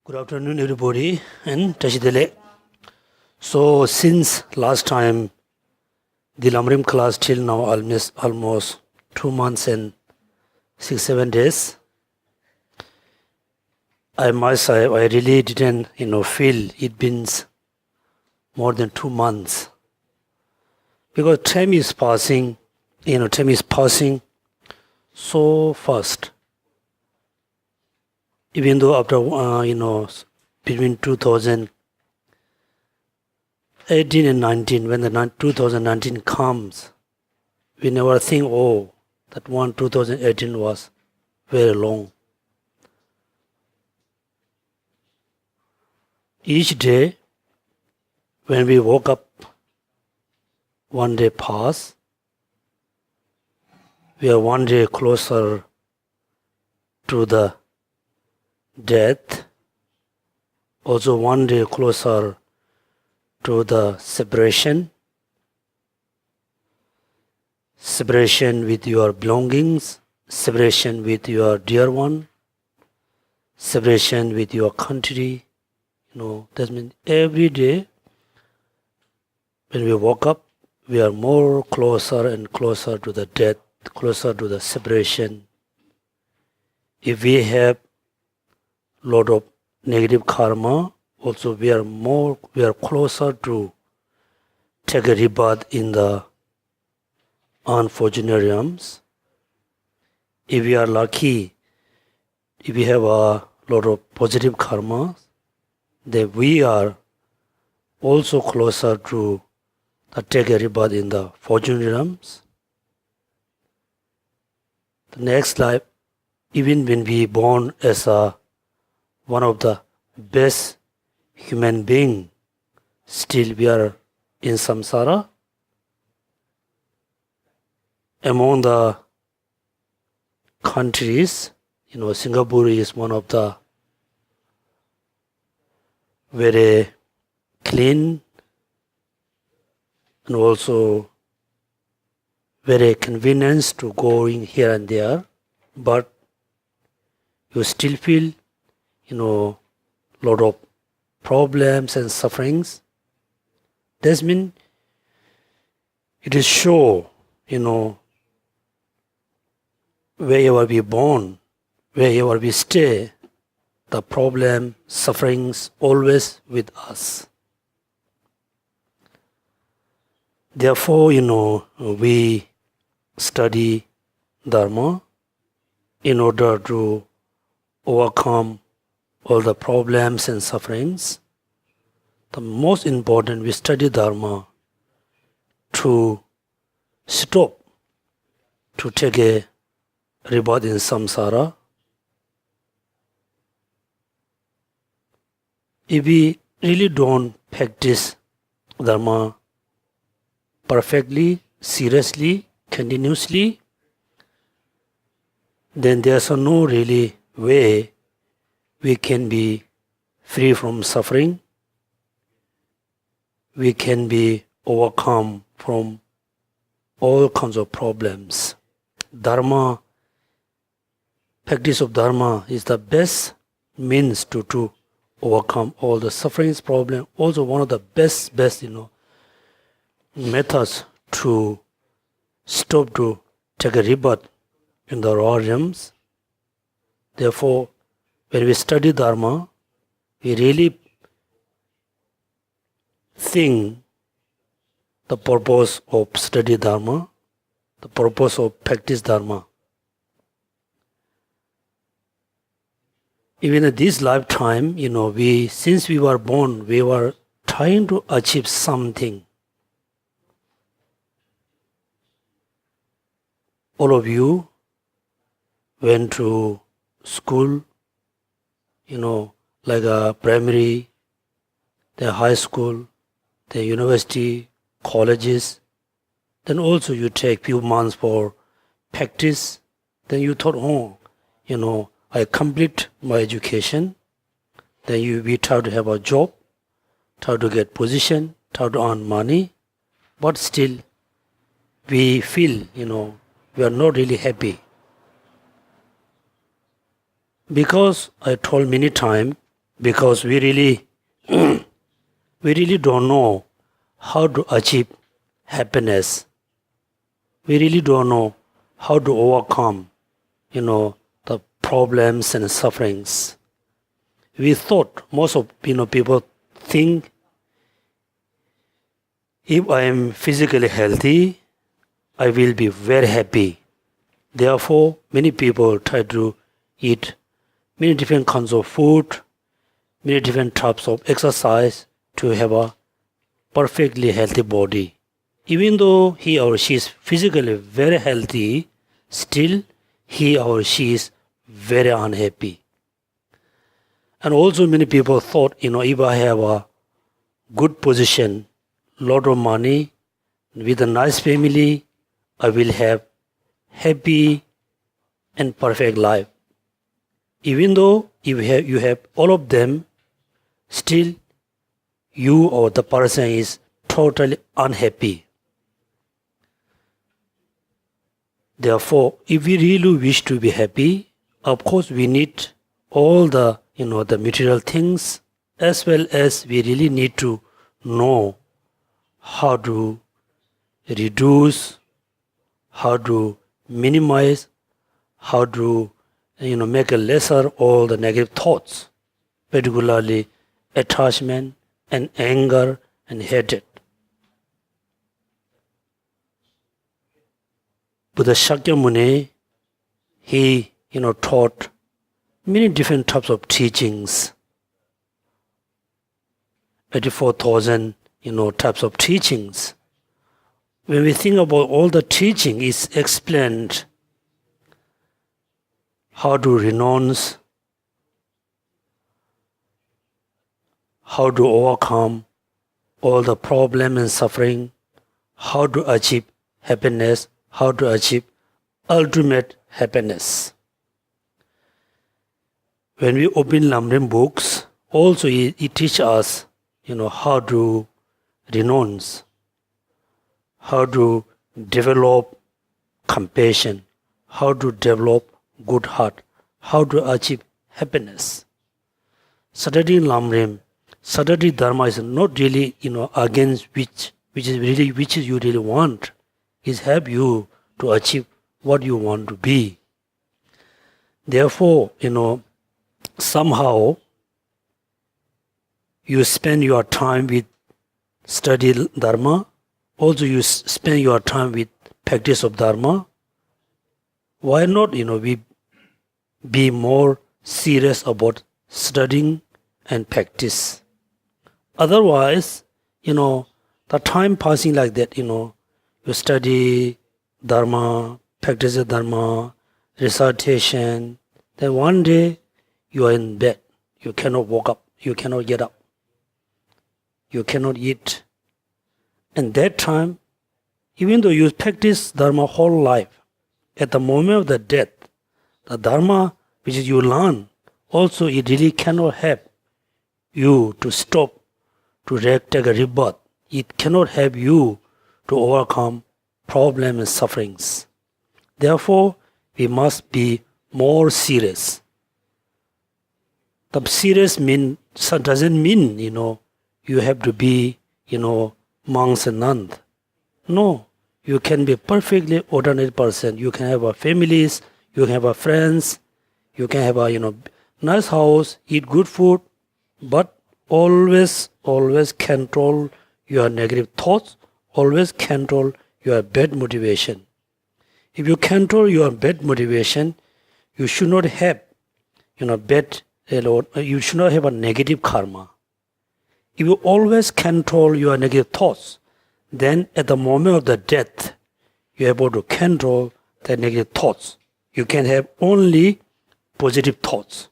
Good afternoon, everybody, and Tashidele. So, since last time, the Lamrim class till now almost 2 months and 6-7 days. I must say, I really didn't, feel it been more than 2 months because time is passing so fast. Even though after, between 2018 and 19, when the 2019 comes, we never think, that 2018 was very long. Each day, when we woke up, one day pass, we are one day closer to the death, also one day closer to the separation with your belongings, separation with your dear one, separation with your country. That means every day when we woke up, we are more closer and closer to the death, closer to the separation. If we have lot of negative karma, also we are closer to take a rebirth in the unfortunate realms. If we are lucky, if we have a lot of positive karma, then we are also closer to take a rebirth in the fortunate realms. The next life, even when we born as one of the best human being, still we are in samsara. Among the countries, Singapore is one of the very clean and also very convenient to going here and there, but you still feel lot of problems and sufferings. That means it is sure, wherever we born, wherever we stay, the problem, sufferings always with us. Therefore, we study Dharma in order to overcome all the problems and sufferings. The most important, we study Dharma to stop, to take a rebirth in samsara. If we really don't practice Dharma perfectly, seriously, continuously, then there's no really way we can be free from suffering. We can be overcome from all kinds of problems. Dharma, practice of Dharma is the best means to overcome all the sufferings problem. Also one of the best methods to stop to take a rebirth in the raw realms. Therefore, when we study Dharma, we really think the purpose of study Dharma, the purpose of practice Dharma. Even in this lifetime, since we were born, we were trying to achieve something. All of you went to school, like a primary, the high school, the university, colleges. Then also you take few months for practice. Then you thought, I complete my education. Then we try to have a job, try to get position, try to earn money. But still, we feel, we are not really happy. Because I told many times, because we really don't know how to achieve happiness. We really don't know how to overcome, the problems and sufferings. We thought, most of people think, if I am physically healthy, I will be very happy. Therefore, many people try to eat many different kinds of food, many different types of exercise to have a perfectly healthy body. Even though he or she is physically very healthy, still he or she is very unhappy. And also many people thought, if I have a good position, lot of money, with a nice family, I will have happy and perfect life. Even though you have all of them, still you or the person is totally unhappy. Therefore, if we really wish to be happy, of course we need all the the material things, as well as we really need to know how to reduce, how to minimize, how to make a lesser all the negative thoughts, particularly attachment and anger and hatred. Buddha Shakyamuni, he taught many different types of teachings, 84,000 types of teachings. When we think about all the teaching, is explained how to renounce, how to overcome all the problem and suffering, how to achieve happiness, how to achieve ultimate happiness. When we open Lamrim books, also it teaches us, how to renounce, how to develop compassion, how to develop good heart, how to achieve happiness. Studying Lamrim, studying Dharma is not really, against which you really want. Is help you to achieve what you want to be. Therefore, somehow you spend your time with study Dharma, also you spend your time with practice of Dharma. Why not, we be more serious about studying and practice? Otherwise, the time passing like that, you study Dharma, practice Dharma, recitation, then one day you are in bed, you cannot walk up, you cannot get up, you cannot eat. And that time, even though you practice Dharma whole life, at the moment of the death, the Dharma which you learn, also it really cannot help you to stop, to take a rebirth. It cannot help you to overcome problems and sufferings. Therefore, we must be more serious. The serious doesn't mean, you have to be, monks and nuns. No, you can be a perfectly ordinary person. You can have a families, you can have friends, you can have a, nice house, eat good food, but always control your negative thoughts, always control your bad motivation. If you control your bad motivation, you should not have, you should not have a negative karma. If you always control your negative thoughts, then at the moment of the death, you're able to control the negative thoughts. You can have only positive thoughts.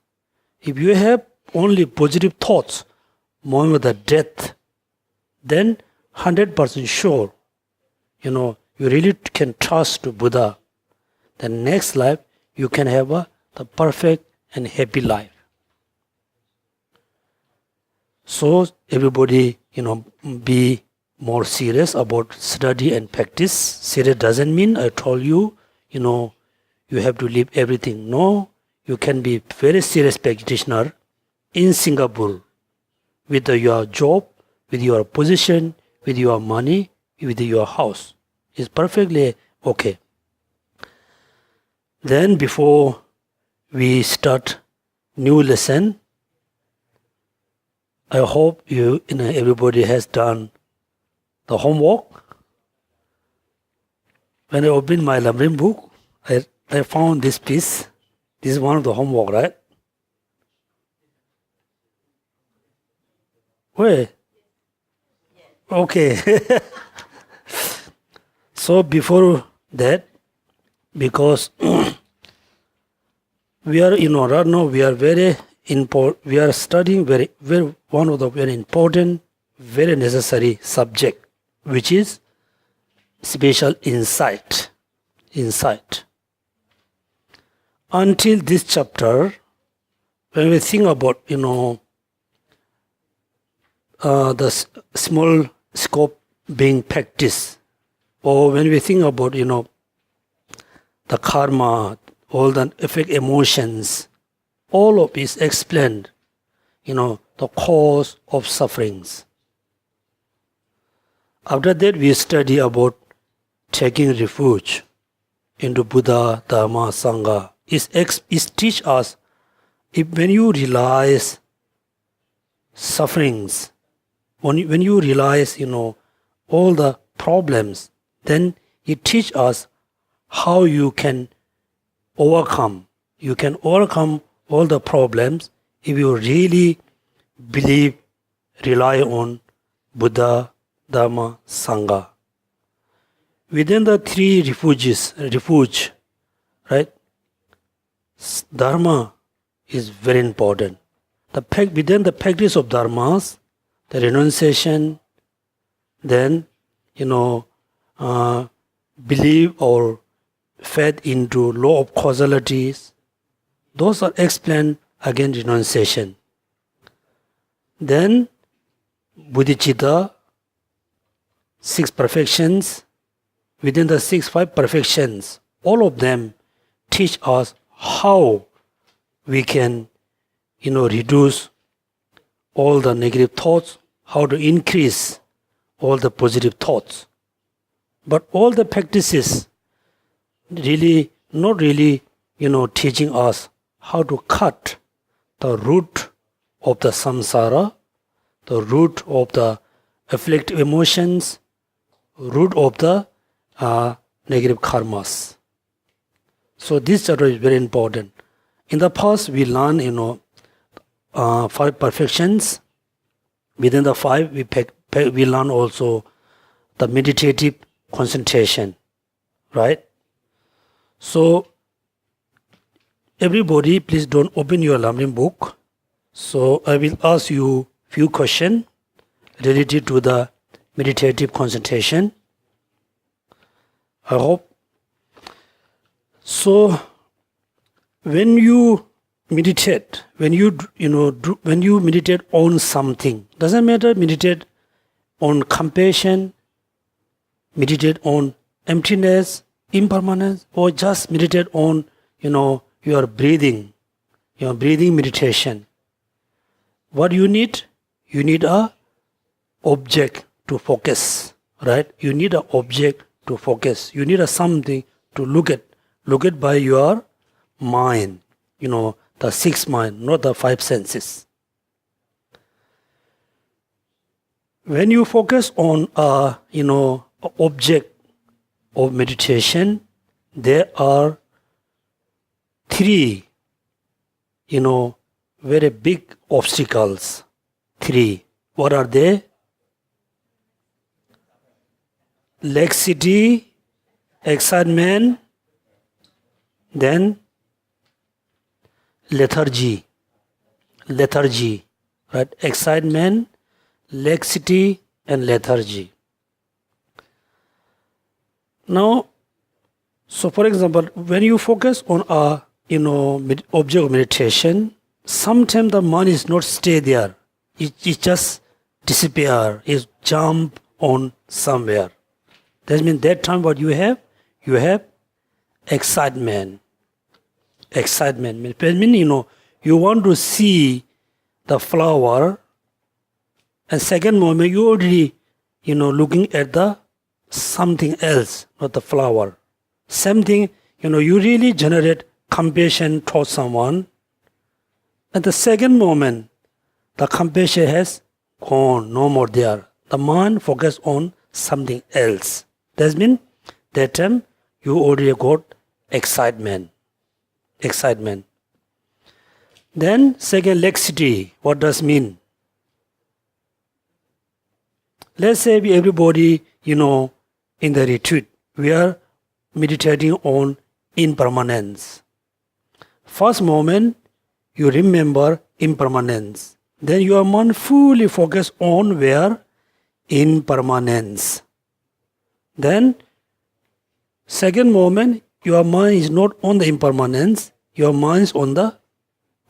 If you have only positive thoughts, moment of the death, then 100% sure, you really can trust to Buddha. The next life, you can have the perfect and happy life. So everybody, be more serious about study and practice. Serious doesn't mean I told you, you have to leave everything. No, you can be very serious practitioner, in Singapore with your job, with your position, with your money, with your house. It's perfectly okay. Then before we start new lesson, I hope everybody has done the homework. When I opened my Lamrim book, I found this piece. This is one of the homework, right? Where? Okay. So before that, because we are, right now we are we are studying one of the very important, very necessary subject, which is spiritual insight. Until this chapter, when we think about, the small scope being practiced, or when we think about, the karma, all the effect emotions, all of it is explained, the cause of sufferings. After that, we study about taking refuge into Buddha, Dharma, Sangha. It teach us, when you realize sufferings, when you realize, all the problems, then it teach us how you can overcome. You can overcome all the problems if you really believe, rely on Buddha, Dharma, Sangha. Within the three refuge, right? Dharma is very important. Within the practice of dharmas, the renunciation, then, believe or faith into law of causalities, those are explained again renunciation. Then bodhicitta, 6 perfections. Within the 5 perfections, all of them teach us how we can, reduce all the negative thoughts, how to increase all the positive thoughts. But all the practices not really, teaching us how to cut the root of the samsara, the root of the afflictive emotions, root of the negative karmas. So this chapter is very important. In the past, we learn, 5 perfections. Within the 5, we learn also the meditative concentration, right? So everybody, please don't open your Lamrim book. So I will ask you few questions related to the meditative concentration. I hope. So when you meditate, when you meditate on something, doesn't matter, meditate on compassion, meditate on emptiness, impermanence, or just meditate on, your breathing meditation. What you need? You need a object to focus, right? You need an object to focus. You need a something to look at by your mind, the 6 mind, not the 5 senses. When you focus on object of meditation, there are 3, very big obstacles. 3. What are they? Laxity, excitement, then lethargy, right? Excitement, laxity, and lethargy. Now, so for example, when you focus on a object of meditation, sometimes the mind is not stay there. It just disappear. It jump on somewhere. That means that time what you have? You have excitement. Excitement means, you want to see the the flower, and second moment you already, looking at the something else, not the flower. Same thing, you really generate compassion towards someone. At the second moment, the compassion has gone, no more there. The mind focus on something else. That means that time you already got excitement. Then second, laxity. What does mean? Let's say everybody, in the retreat, we are meditating on impermanence. First moment, you remember impermanence. Then your mind fully focus on where? Impermanence. Then second moment, your mind is not on the impermanence, your mind is on the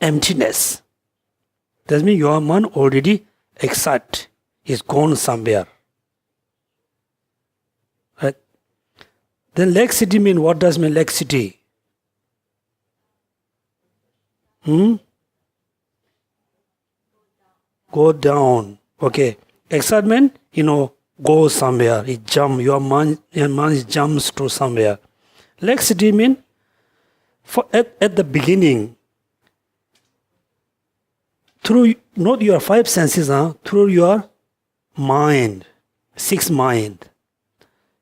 emptiness. That means your mind already excited, is gone somewhere. Right? Then laxity means, what does mean laxity? Go down. Okay. Excitement, go somewhere. It jump. Your mind jumps to somewhere. Laxity means, at the beginning, through not your five senses, through your mind, sixth mind.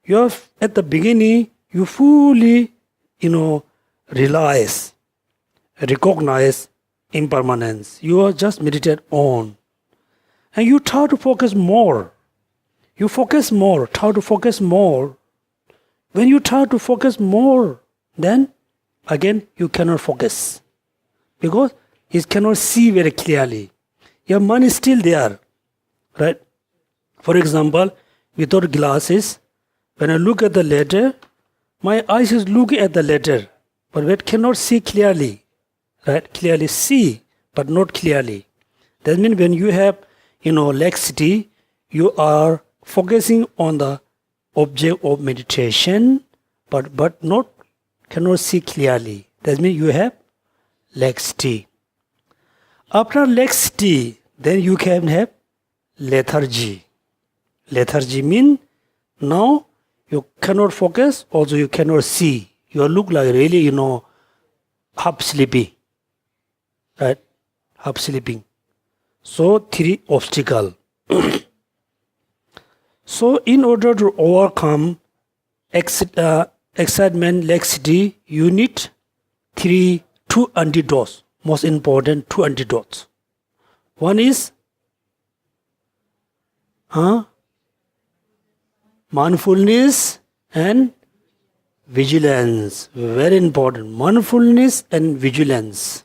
At the beginning, you fully, realize, recognize impermanence. You are just meditate on. And you try to focus more. You focus more, try to focus more. When you try to focus more, then again you cannot focus. Because you cannot see very clearly. Your mind is still there. Right? For example, without glasses, when I look at the letter, my eyes is looking at the letter, but it cannot see clearly. Right? Clearly see, but not clearly. That means when you have, laxity, you are focusing on the object of meditation, but cannot see clearly. That means you have laxity. After laxity, then you can have lethargy. Lethargy means now you cannot focus, also you cannot see. You look like really, half sleepy. Right? Half sleeping. So, three obstacles. So, in order to overcome excitement, laxity, you need two antidotes. Most important, two antidotes. One is mindfulness and vigilance. Very important. Mindfulness and vigilance.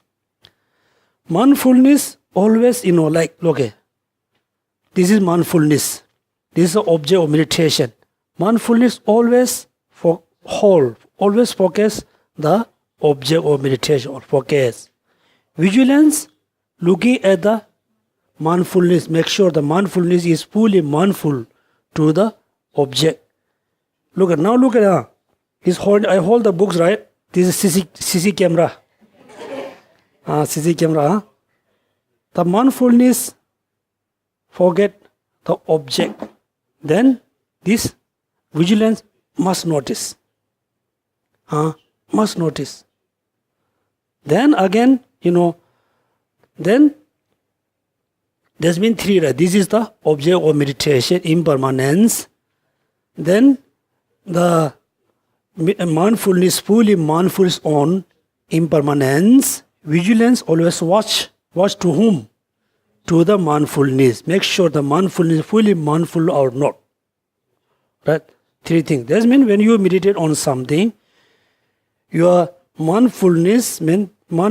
Mindfulness always, okay, this is mindfulness. This is the object of meditation. Mindfulness always always focus the object of meditation or focus. Vigilance, looking at the mindfulness, make sure the mindfulness is fully mindful to the object. Look at I hold the books, right? This is CC camera. CC camera. The mindfulness forget the object. Then this vigilance must notice. Must notice. Then again, then there's been three, right? This is the object of meditation, impermanence. Then the mindfulness, fully mindful on impermanence. Vigilance, always watch to whom? To the mindfulness. Make sure the mindfulness is fully mindful or not. Right? Three things. That means when you meditate on something, your mindfulness means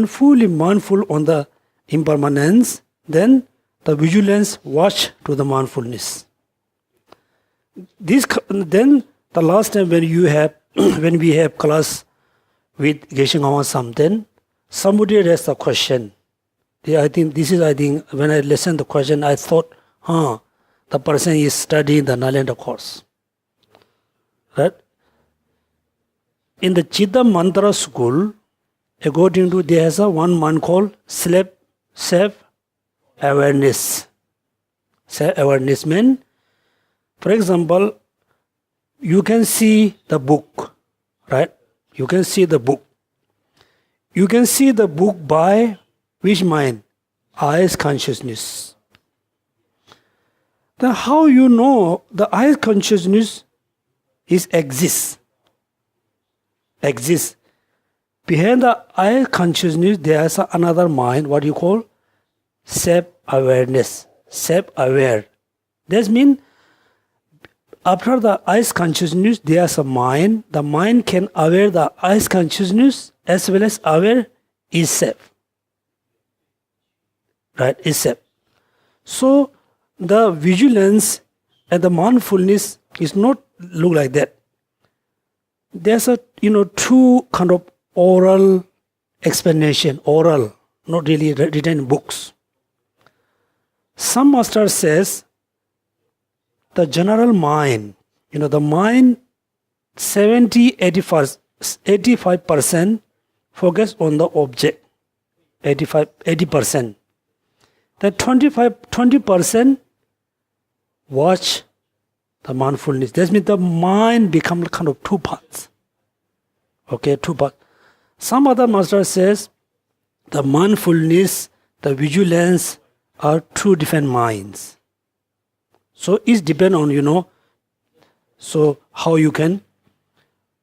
fully mindful on the impermanence, then the vigilance watch to the mindfulness. Then the last time when we have class with Geshe Lobsang, somebody raised a question. I think when I listened to the question, I thought, the person is studying the Nalanda course. Right? In the Chitta Mantra school, according to there's one man called slave Self-awareness. Self-awareness means, for example, you can see the book, right? You can see the book. You can see the book by which mind? Eyes consciousness. Then how you know the eyes consciousness is exists? Exists. Behind the eye consciousness, there is another mind, what you call self-awareness. Self-aware. That means after the eyes consciousness, there is a mind. The mind can aware the eyes consciousness as well as aware itself. Right? Itself. So the vigilance and the mindfulness is not look like that. There's a two kind of oral explanation, oral, not really written in books. Some master says the general mind, the mind 85% focus on the object, 80%. That 20% watch the mindfulness. That means the mind becomes kind of two parts. Okay, two parts. Some other master says the mindfulness, the vigilance are two different minds. So it depends on, so how you can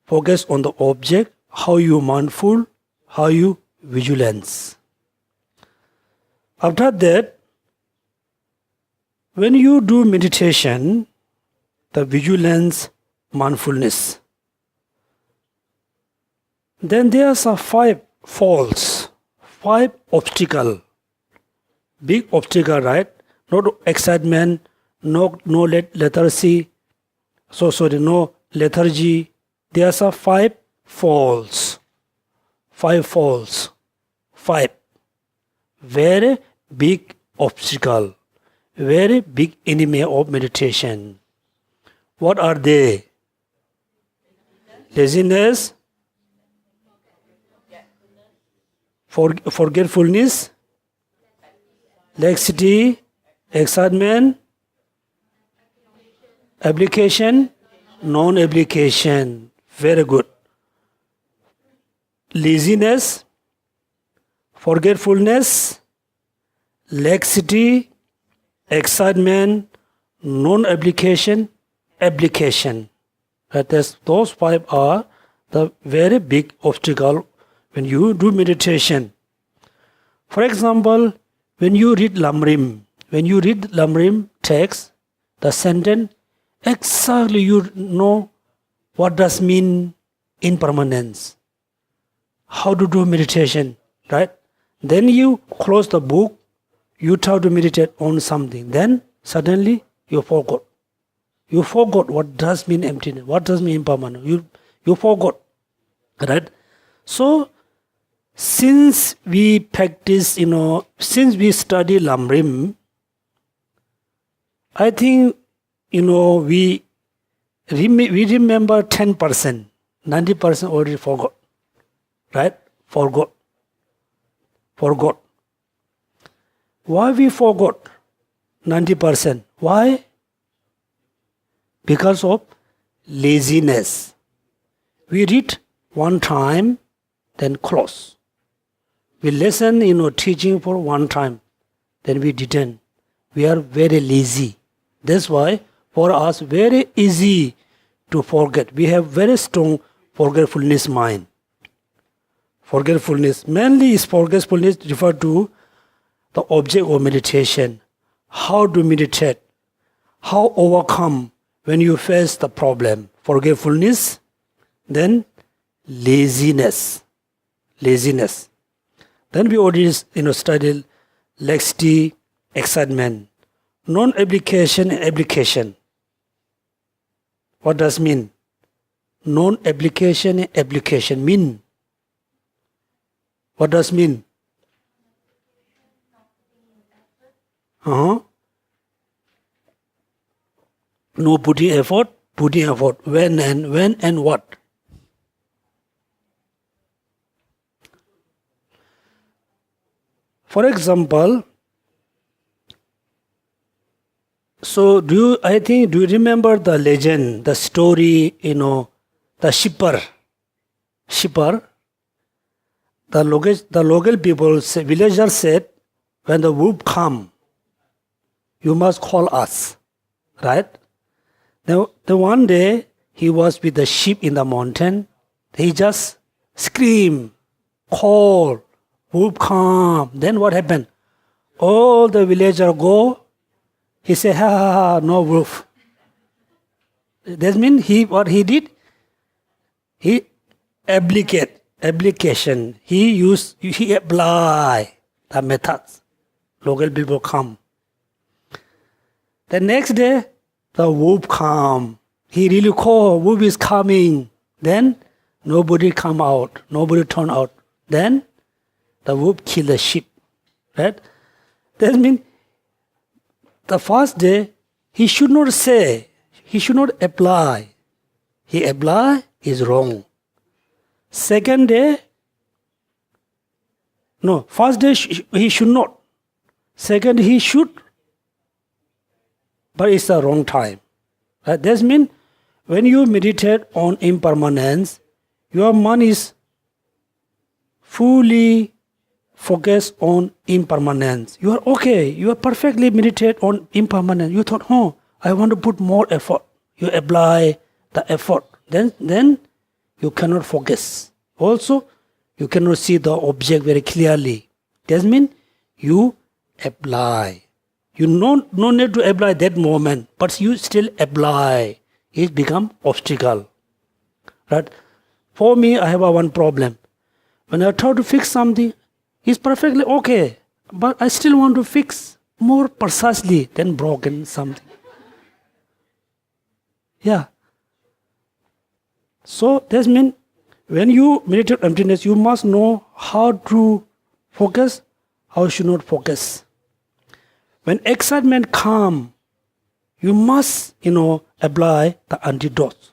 focus on the object, how you mindful, how you vigilance. After that, when you do meditation, the vigilance, mindfulness, then there are 5 faults, 5 obstacles. Big obstacle, right? No excitement, no lethargy, no lethargy. There are 5 faults. 5 faults. 5. Very big obstacle. Very big enemy of meditation. What are they? Laziness, forgetfulness, laxity, excitement, application, non-application. Very good. Laziness, forgetfulness, laxity, excitement, non-application, application. That is, those 5 are the very big obstacle when you do meditation. For example, when you read Lamrim text, the sentence, exactly you know what does mean impermanence, how to do meditation, right? Then you close the book, you try to meditate on something, then suddenly you forgot. You forgot what does mean emptiness, what does mean impermanence. You forgot, right? So, since we practice, since we study Lamrim, I think, we remember 10%, 90% already forgot, right? Forgot. Why we forgot 90%? Why? Because of laziness. We read one time, then close. We listen, teaching for one time, then we didn't. We are very lazy. That's why for us very easy to forget. We have very strong forgetfulness mind. Forgetfulness, mainly is forgetfulness referred to the object of meditation. How to meditate, how overcome when you face the problem. Forgetfulness, then laziness. Then we already studied laxity, excitement, non-application and application. What does mean? Non-application and application mean. What does mean? No putting effort. When and what? For example, So do you remember the legend, the story, the shipper, the local people, villagers said, when the wolf come, you must call us, right? Now, the one day he was with the sheep in the mountain, he just screamed, call, wolf come. Then what happened? All the villagers go. He said, ha ha ha, no wolf. That means what he did? He application. He apply the methods. Local people come. The next day, the wolf come. He really called, wolf is coming. Then nobody come out, nobody turn out. Then the wolf kill the sheep, right? That means the first day he should not say, he should not apply. He apply is wrong. Second day, no, first day he should not. Second he should, but it's the wrong time. Right? That means when you meditate on impermanence, your mind is fully focused on impermanence. You are okay. You are perfectly meditate on impermanence. You thought, I want to put more effort. You apply the effort. Then you cannot focus. Also, you cannot see the object very clearly. That means you apply. You no need to apply that moment, but you still apply. It become obstacle. Right? For me, I have one problem. When I try to fix something, it's perfectly okay, but I still want to fix more precisely than broken something. Yeah. So that means when you meditate emptiness, you must know how to focus, how you should not focus. When excitement comes, you must, apply the antidote.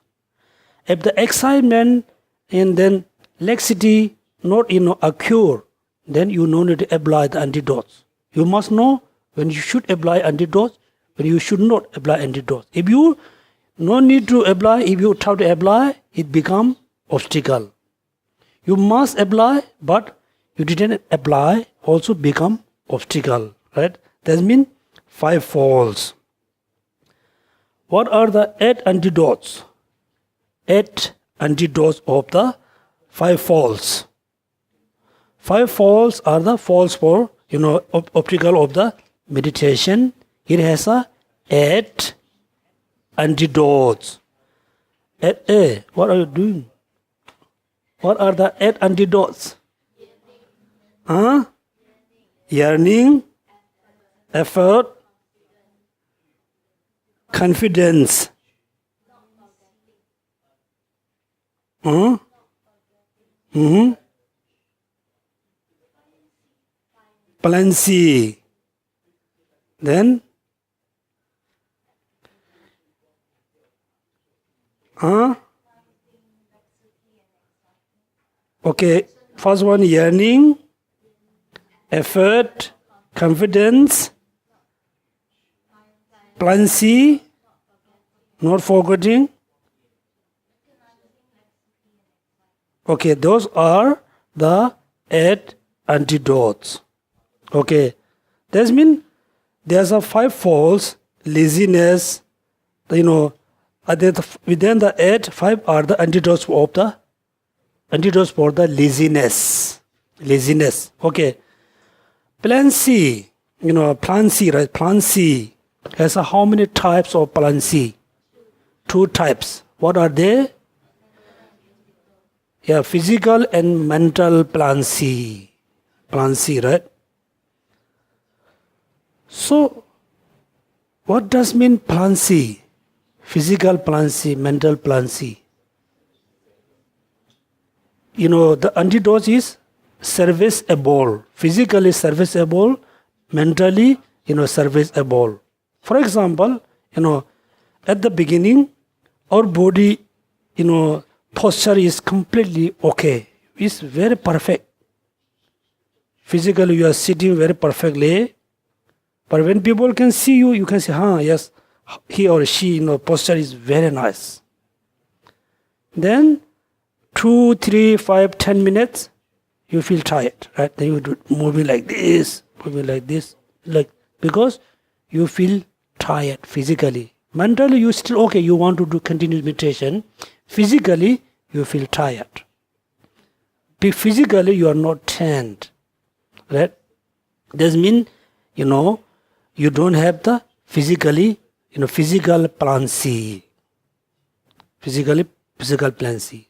If the excitement and then laxity not, occur, then you no need to apply the antidotes. You must know when you should apply antidotes, when you should not apply antidotes. If you no need to apply, if you try to apply, it become obstacle. You must apply, but you didn't apply, also become obstacle. Right? That means 5 faults. What are the 8 antidotes? 8 antidotes of the 5 faults. 5 faults are the faults for, obstacle of the meditation. It has 8 antidotes. What are you doing? What are the 8 antidotes? Yearning, effort, confidence. Plancy. Then okay, first one, yearning, effort, confidence, plancy, not forgetting. Okay, those are the 8 antidotes. Okay, that means there's 5 faults, laziness, within the 8, 5 are the antidotes for the laziness. Laziness. Okay. Plancy, plancy, right? Plancy has how many types of plancy? 2 types. What are they? Yeah, physical and mental plancy. Plancy, right? So, what does mean plancy? Physical plancy, mental plancy. The antidote is serviceable. Physically serviceable, mentally, serviceable. For example, at the beginning, our body, posture is completely okay. It's very perfect. Physically, you are sitting very perfectly. But when people can see you, you can say, yes, he or she, posture is very nice. Then 2, 3, 5, 10 minutes, you feel tired, right? Then you do moving like this, because you feel tired physically. Mentally, you still okay. You want to do continuous meditation. Physically, you feel tired. Physically, you are not tanned, right? This means, you don't have the physical plan C. Physical plan C.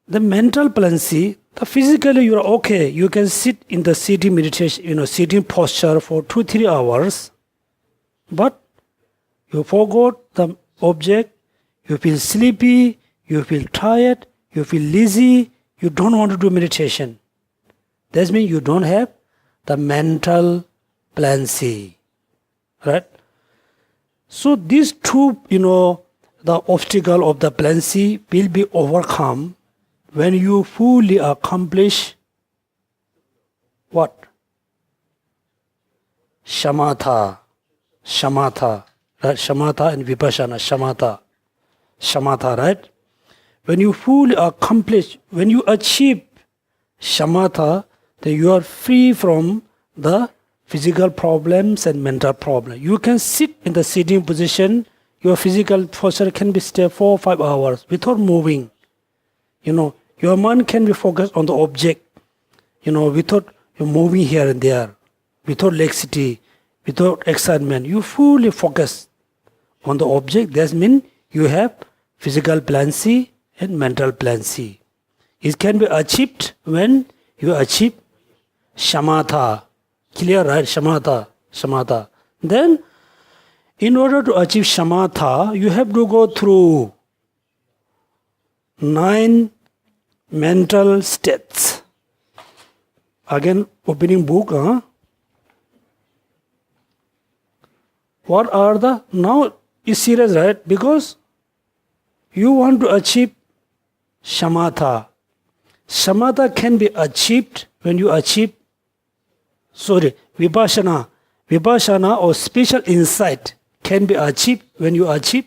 The mental plan C, the physically you are okay. You can sit in the sitting meditation, sitting posture for 2-3 hours, but you forgot the object, you feel sleepy, you feel tired, you feel lazy, you don't want to do meditation. That means you don't have the mental plan C, right? So these two, the obstacle of the plan C will be overcome when you fully accomplish what? Shamatha, right? Shamatha and Vipassana, Shamatha, right? When you fully accomplish, when you achieve Shamatha, then you are free from the physical problems and mental problems. You can sit in the sitting position, your physical posture can be stay 4 or 5 hours without moving. Your mind can be focused on the object, without moving here and there, without laxity, without excitement. You fully focus on the object. That means you have physical plan C and mental plan C. It can be achieved when you achieve Shamatha. Clear, right? Shamatha. Then, in order to achieve Shamatha, you have to go through 9 mental states. Again, opening book. What are the, now it's serious, right? Because you want to achieve Shamatha. Shamatha can be achieved when you achieve, Vipassana. Vipassana or special insight can be achieved when you achieve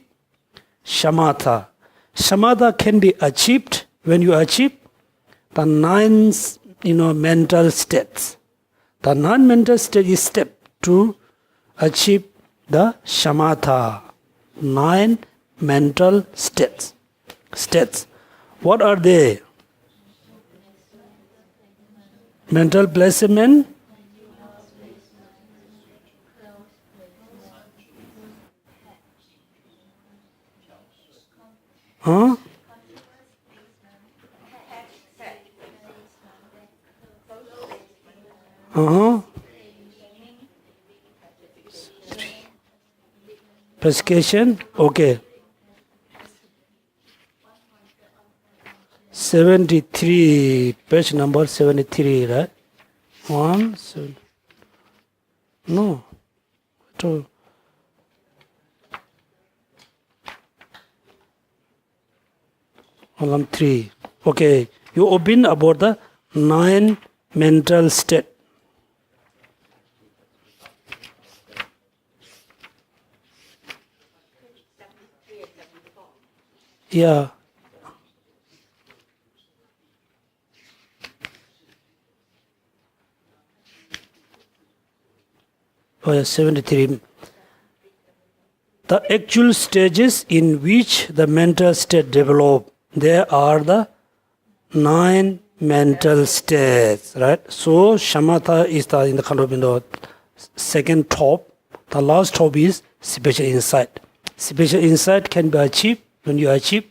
Shamatha. Shamatha can be achieved when you achieve the 9, mental states. The 9 mental state is step to achieve the Shamatha. 9 mental states. What are they? Mental placement. Huh? Prescription. Okay. 73, page number 73, right? 1, 7. No. 2. Column 3. Okay. You open about the 9 mental state. Yeah. Oh, yeah, 73. The actual stages in which the mental state develop, there are the 9 mental states, right? So Shamatha is in the kind of second top. The last top is special insight. Special insight can be achieved when you achieve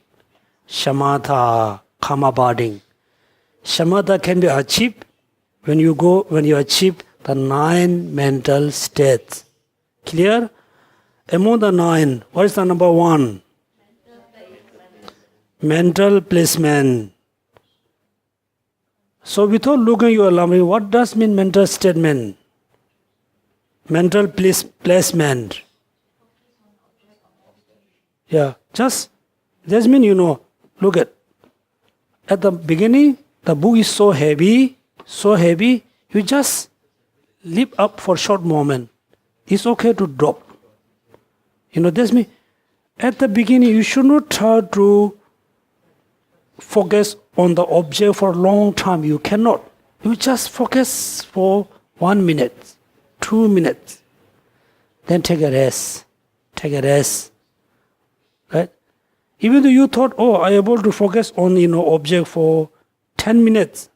Shamatha, karma barding. Shamatha can be achieved when you achieve the 9 mental states. Clear? Among the 9, what is the number 1? Mental placement. So without looking at your Lamrim, what does mean mental statement? Mental placement. Yeah, just mean look at the beginning, the book is so heavy, you just lift up for a short moment. It's okay to drop. That's me. At the beginning, you should not try to focus on the object for a long time. You cannot. You just focus for 1 minute, 2 minutes. Then take a rest. Take a rest. Right? Even though you thought, I am able to focus on object for 10 minutes,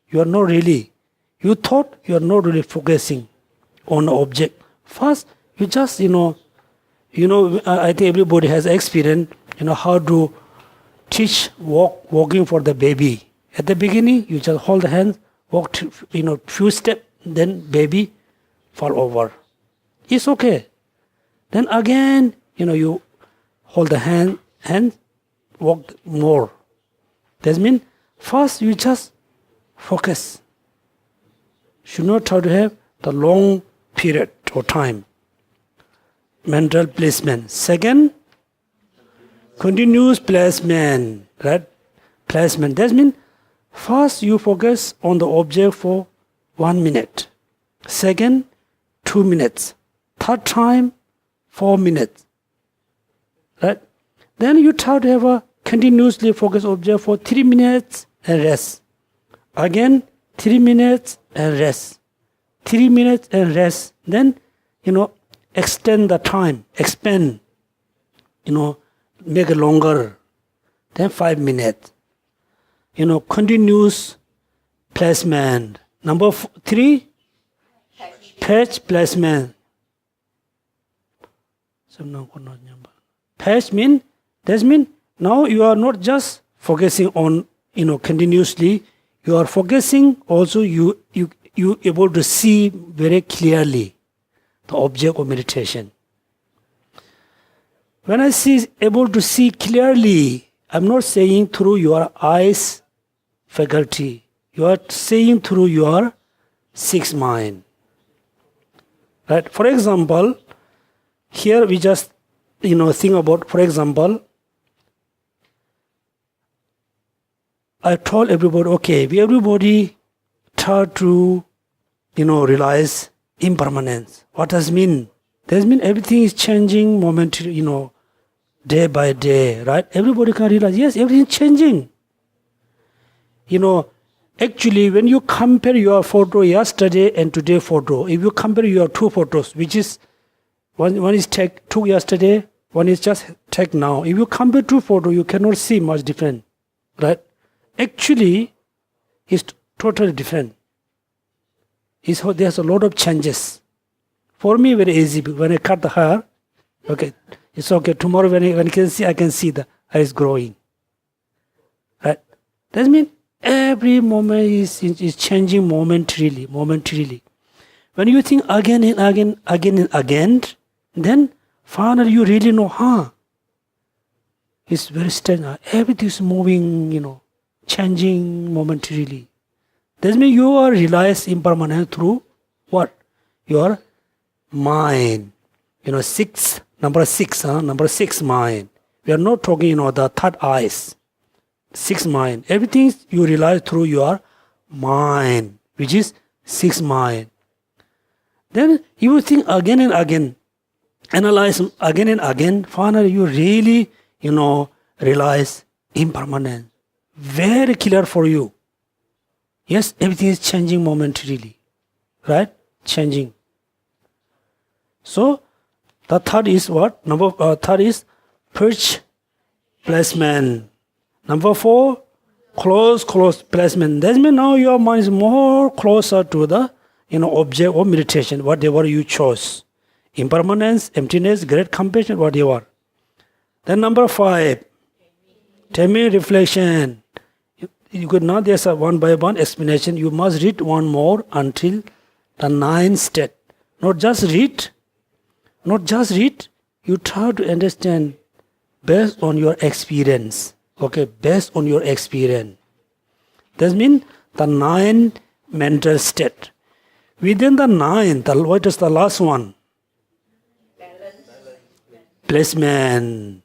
you are not really. You thought you are not really focusing on the object. First, you just I think everybody has experience. How to teach walking for the baby. At the beginning, you just hold the hands, walk few steps, then baby fall over. It's okay. Then again, you hold the hand, walk more. That means first you just focus. Should not try to have the long period or time. Mental placement. Second, continuous placement. Right? Placement. That means first you focus on the object for 1 minute. Second, 2 minutes. Third time, 4 minutes. Right? Then you try to have a continuously focused object for 3 minutes and rest. Again, 3 minutes and rest. 3 minutes and rest. Then, extend the time, expand, make it longer. Then 5 minutes. Continuous placement. Number 3, patch placement. Patch means, that means now you are not just focusing on, continuously. You are focusing also, you able to see very clearly the object of meditation. When I say able to see clearly, I'm not saying through your eyes faculty. You are saying through your sixth mind. Right? For example, here we just, think about, for example, I told everybody, okay, everybody try to, realize impermanence. What does it mean? Does it mean everything is changing momentarily, day by day, right? Everybody can realize, yes, everything is changing. Actually, when you compare your photo yesterday and today photo, if you compare your two photos, which is, one is took yesterday, one is just take now. If you compare two photos, you cannot see much different, right? Actually, it's totally different. There's a lot of changes. For me, very easy. When I cut the hair, okay, it's okay. Tomorrow when I can see, I can see the hair is growing. Right? That means every moment is changing momentarily. When you think again and again, then finally you really know, it's very strange. Everything is moving, changing momentarily. That means you are realize impermanence through what? Your mind. Number six mind. We are not talking, the third eyes. Sixth mind. Everything you realize through your mind, which is sixth mind. Then you will think again and again, analyze again and again. Finally, you really, realize impermanence. Very clear for you. Yes, everything is changing momentarily. Right? Changing. So, the third is what? Third is perch placement. Number 4, close placement. That means now your mind is more closer to the object of meditation, whatever you chose. Impermanence, emptiness, great compassion, whatever. Then number 5, Tamil reflection. You could now there's a one by one explanation. You must read one more until the 9th state. Not just read. You try to understand based on your experience. Okay, based on your experience. That means the 9 mental state. Within the 9, what is the last one? Placement.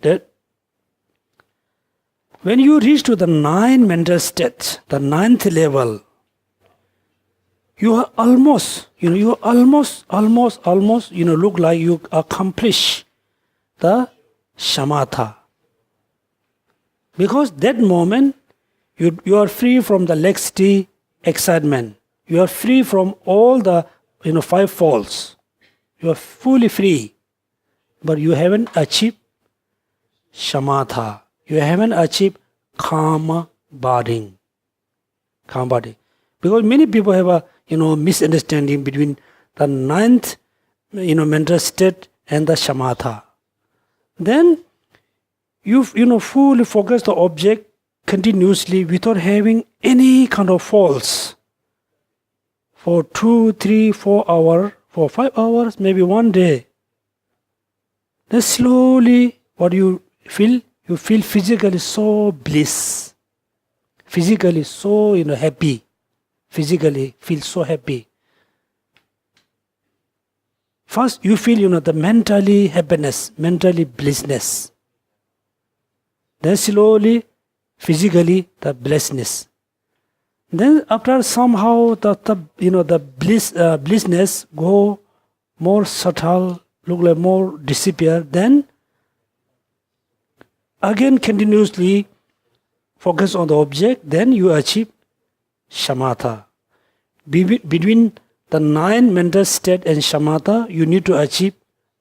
That when you reach to the 9 mental states, the 9th level, you are almost, look like you accomplish the shamatha. Because that moment, you are free from the laxity, excitement. You are free from all the 5 faults. You are fully free. But you haven't achieved shamatha. You haven't achieved calm body. Calm body. Because many people have a misunderstanding between the 9th mental state and the shamatha. Then you fully focus the object continuously without having any kind of faults for 2, 3, 4 hours, for 5 hours, maybe one day. Then slowly, what you feel physically so bliss, physically so happy, physically feel so happy. First, you feel the mentally happiness, mentally blissness. Then slowly, physically the blessedness. Then after somehow the blissness go more subtle, look like more disappear. Then again continuously focus on the object. Then you achieve shamatha. Between the 9 mental state and shamatha, you need to achieve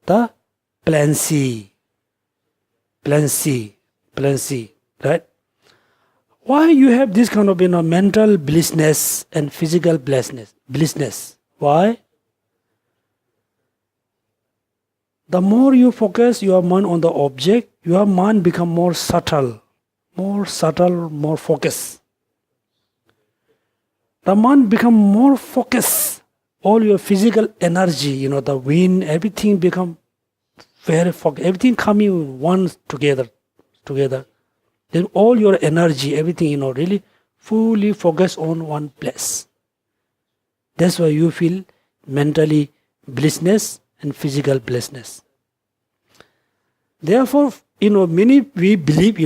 the plancy. Right? Why you have this kind of mental blissness and physical blissness? Why? The more you focus your mind on the object, your mind become more subtle, more focused. The mind become more focused. All your physical energy, the wind, everything become very focused. Everything coming once together. Then all your energy, everything, really fully focus on one place. That's why you feel mentally blissness and physical blissness. Therefore, we believe,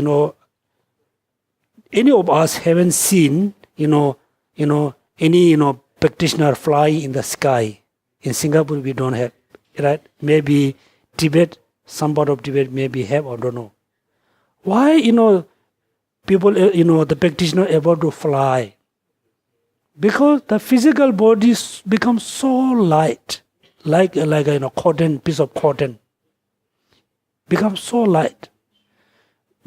any of us haven't seen, any, practitioner fly in the sky. In Singapore, we don't have, right? Maybe Tibet, some part of Tibet maybe have, or don't know. Why, people, the practitioner able to fly? Because the physical body becomes so light, like a piece of cotton. Becomes so light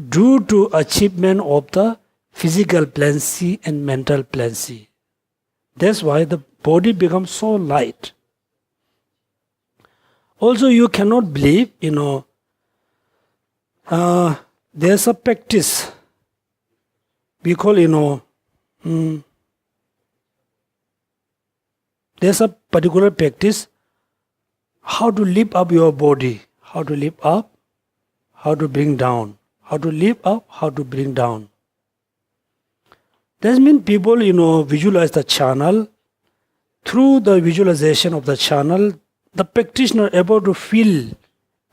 due to achievement of the physical plancy and mental plancy. That's why the body becomes so light. Also, you cannot believe, there's a practice we call, there's a particular practice how to lift up your body, how to lift up, how to bring down, how to lift up, how to bring down. That means people, visualize the channel. Through the visualization of the channel, the practitioner able to feel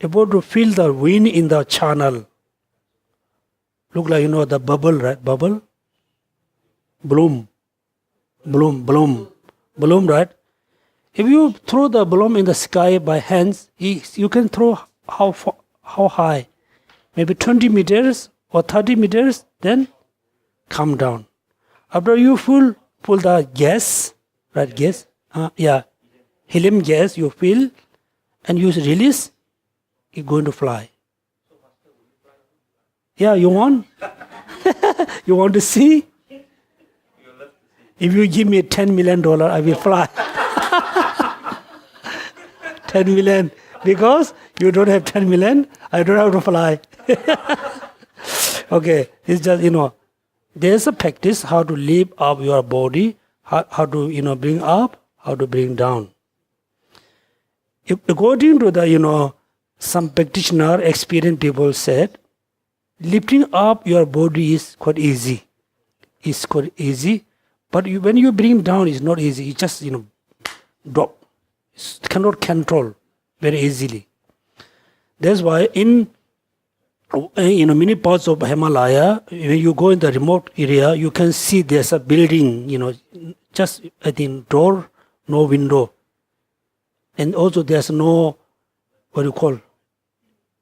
the wind in the channel. Look like, the bubble, right? Bubble? Bloom, right? If you throw the bloom in the sky by hands, you can throw how high? Maybe 20 meters or 30 meters, then come down. After you pull the gas, right? Gas, helium gas you fill and you release, it's going to fly. Yeah, you want? You want to see? If you give me $10 million, I will fly. 10 million. Because you don't have 10 million, I don't have to fly. Okay, it's just, there's a practice how to lift up your body, how to, bring up, how to bring down. If, according to the, some practitioner, experienced people said, lifting up your body is quite easy. It's quite easy. But when you bring down, it's not easy. It just, drop. It cannot control very easily. That's why in many parts of Himalaya, when you go in the remote area, you can see there's a building, just I think door, no window. And also there's no,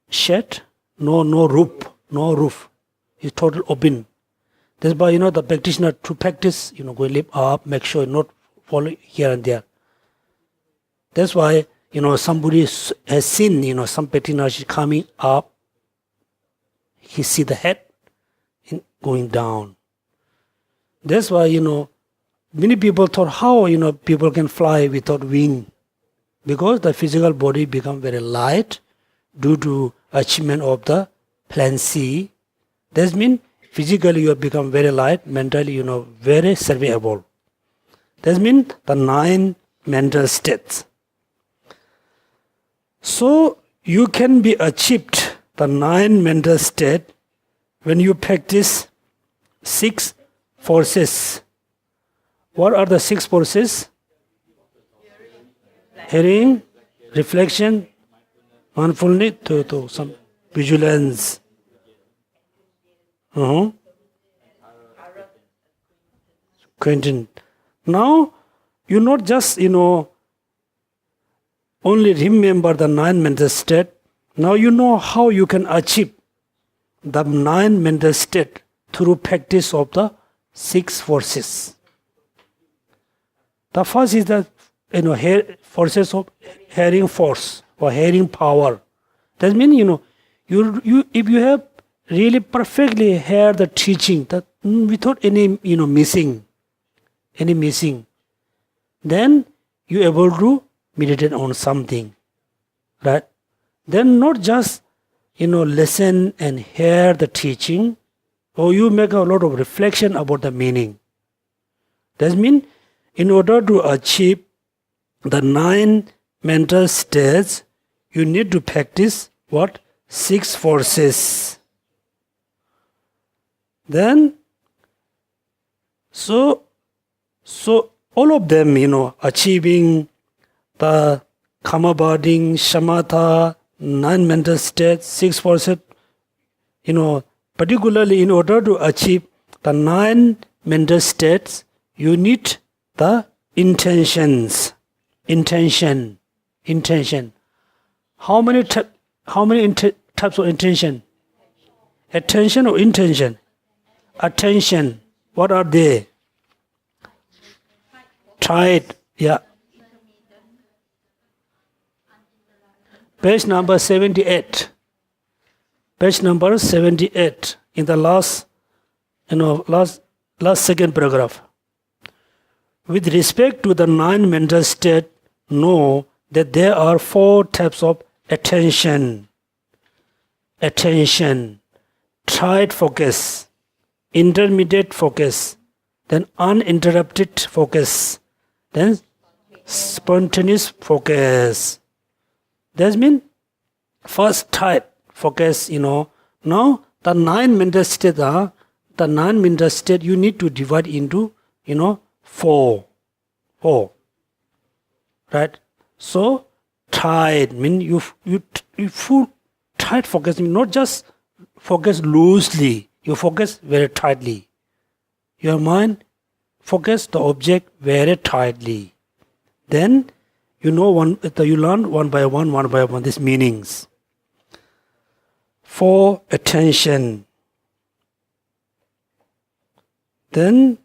shed, no roof. It's total open. That's why, the practitioner to practice, go lift up, make sure not fall here and there. That's why, somebody has seen, some practitioner coming up. He see the head going down. That's why, many people thought how, people can fly without wing. Because the physical body become very light due to achievement of the plan C. That means physically you have become very light, mentally, very surveyable. That means the 9 mental states. So you can be achieved the 9 mental state when you practice 6 forces. What are the 6 forces? Hearing, reflection, mindfulness, to some vigilance. Quentin. Now, you not just, only remember the 9 mental state. Now you know how you can achieve the 9 mental state through practice of the 6 forces. The first is the forces of hearing force or hearing power. That means, you if you have really perfectly heard the teaching that without any missing, then you able to meditate on something, right? Then not just listen and hear the teaching, or you make a lot of reflection about the meaning. That means in order to achieve the 9 mental states, you need to practice what? 6 forces. Then, so all of them, achieving the karma-bonding, shamatha, 9 mental states, 6 forces, particularly in order to achieve the 9 mental states, you need the intentions. Intention. How many types of intention? Attention or intention? Attention. What are they? Try it. Yeah. Page number 78. Page number 78 in the last second paragraph. With respect to the 9 mental states, know that there are 4 types of attention. Attention, tried focus, intermediate focus, then uninterrupted focus, then spontaneous focus. That means first type focus, now the 9 mental states are, the 9 mental states you need to divide into, 4. Right? So, tight means you full tight focus, not just focus loosely, you focus very tightly. Your mind focus the object very tightly. Then you learn one by one these meanings. For attention. Then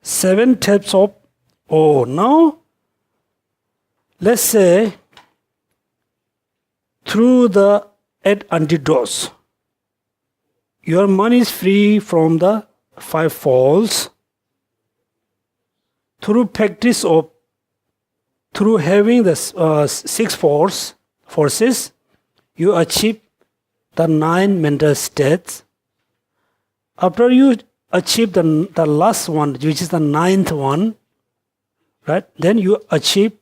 7 types of now let's say through the 8 antidotes, your mind is free from the 5 faults. Through practice of, through having the 6 forces, you achieve the 9 mental states. After you achieve the last one, which is the 9th one, right? Then you achieve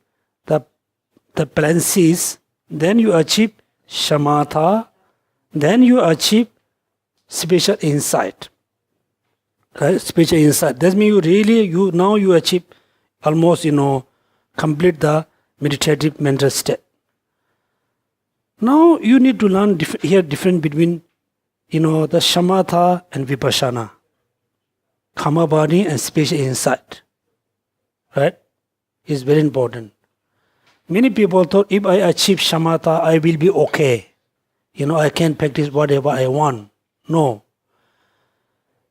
the plancies, then you achieve shamatha, then you achieve spiritual insight. Right? Spiritual insight. That means you achieve almost, complete the meditative mental state. Now you need to learn difference between, the shamatha and vipassana, karma body and spiritual insight. Right? It's very important. Many people thought if I achieve shamatha, I will be okay. I can practice whatever I want. No.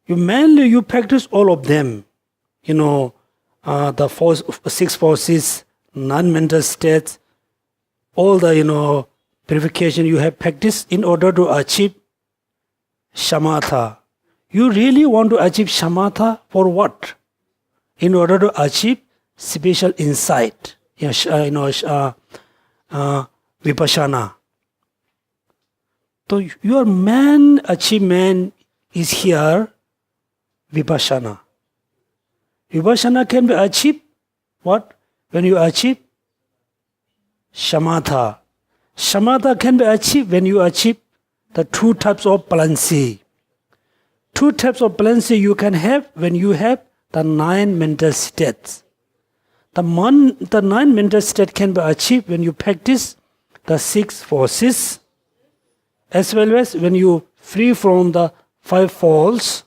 You practice all of them. The six forces, non-mental states, all the, purification you have practiced in order to achieve shamatha. You really want to achieve shamatha for what? In order to achieve spiritual insight, vipassana. So your main achievement is here, vipassana. Vipassana can be achieved, what? When you achieve shamatha. Shamatha can be achieved when you achieve the two types of balancy. Two types of balancy you can have when you have the 9 mental states. The 9 mental states can be achieved when you practice the 6 forces, as well as when you free from the 5 faults.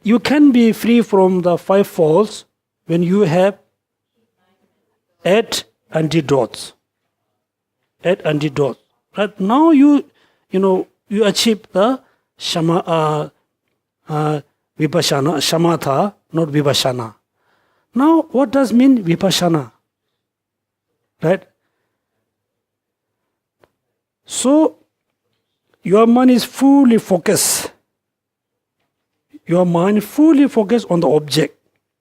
You can be free from the 5 faults when you have 8 antidotes. 8 antidotes. Right now you achieve the vipassana, shamatha, not vipassana. Now what does mean vipassana? Right? So your mind is fully focused. Your mind fully focused on the object.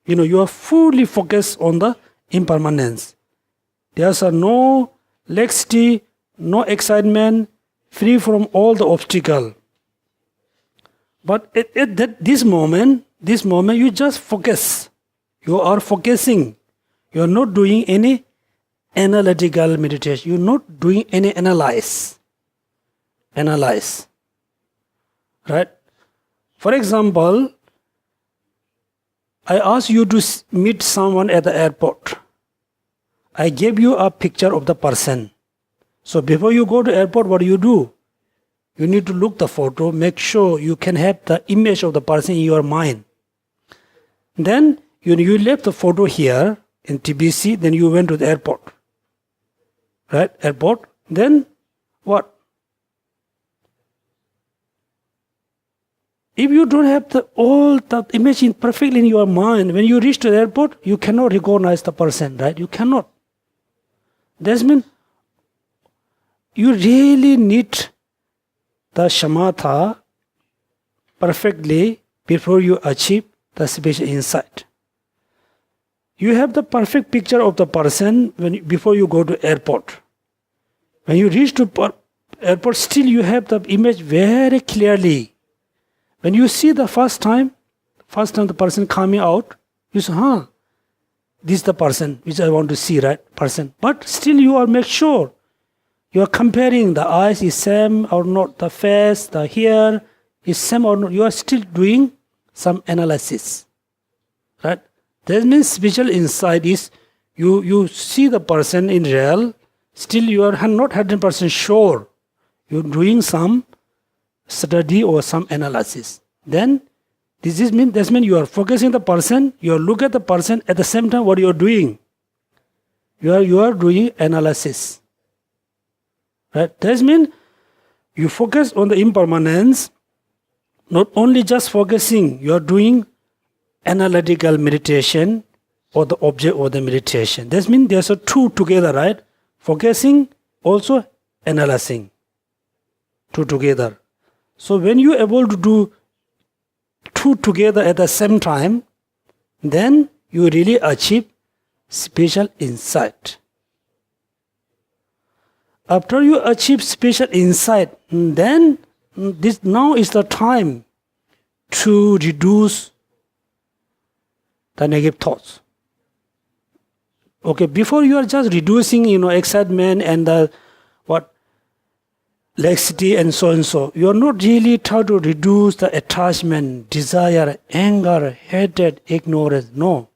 You are fully focused on the impermanence. There's no laxity, no excitement, free from all the obstacle. But at this moment, you just focus. You are focusing. You are not doing any analytical meditation. You are not doing any analyze. Right? For example, I ask you to meet someone at the airport. I gave you a picture of the person. So before you go to airport, what do? You need to look the photo, make sure you can have the image of the person in your mind. Then you left the photo here in TBC, then you went to the airport. Right? Airport. Then what? If you don't have all the image perfectly in your mind, when you reach to the airport, you cannot recognize the person, right? You cannot. That means you really need the shamatha perfectly before you achieve the spiritual insight. You have the perfect picture of the person before you go to airport. When you reach to airport, still you have the image very clearly. When you see the first time the person coming out, you say, this is the person which I want to see, right? Person. But still you are make sure. You are comparing the eyes is same or not, the face, the hair is same or not. You are still doing some analysis. Right? That means spiritual insight is you see the person in real, still you are not 100% sure. You are doing some study or some analysis. Then this means you are focusing the person, you are looking at the person, at the same time what you are doing? You are doing analysis. Right? That means you focus on the impermanence, not only just focusing, you are doing analytical meditation or the object of the meditation. That means there's a two together, right? Focusing, also analyzing. Two together. So when you are able to do two together at the same time, then you really achieve spiritual insight. After you achieve spiritual insight, then this now is the time to reduce the negative thoughts. Okay, before you are just reducing, excitement and the laxity and so. You are not really trying to reduce the attachment, desire, anger, hatred, ignorance. No.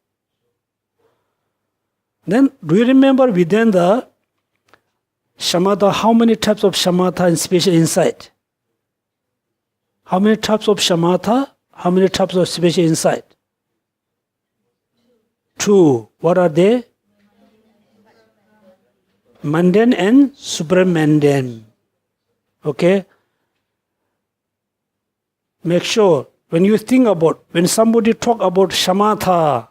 Then, do you remember within the shamatha, how many types of shamatha and spiritual insight? How many types of shamatha? How many types of spiritual insight? 2. What are they? Mundane and supramundane. Okay? Make sure when you think about, when somebody talk about shamatha,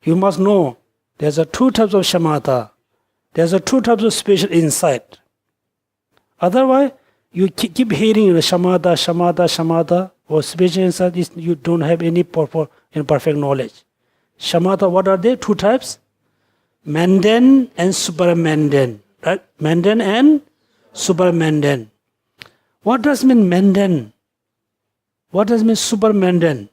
you must know there's a two types of shamatha. There's a two types of spiritual insight. Otherwise, you keep hearing shamatha, or spiritual insight, you don't have any perfect knowledge. Shamatha, what are they? Two types? Mundane and supermundane. Right? Mundane and supermundane. What does mean mundane? What does mean supermundane?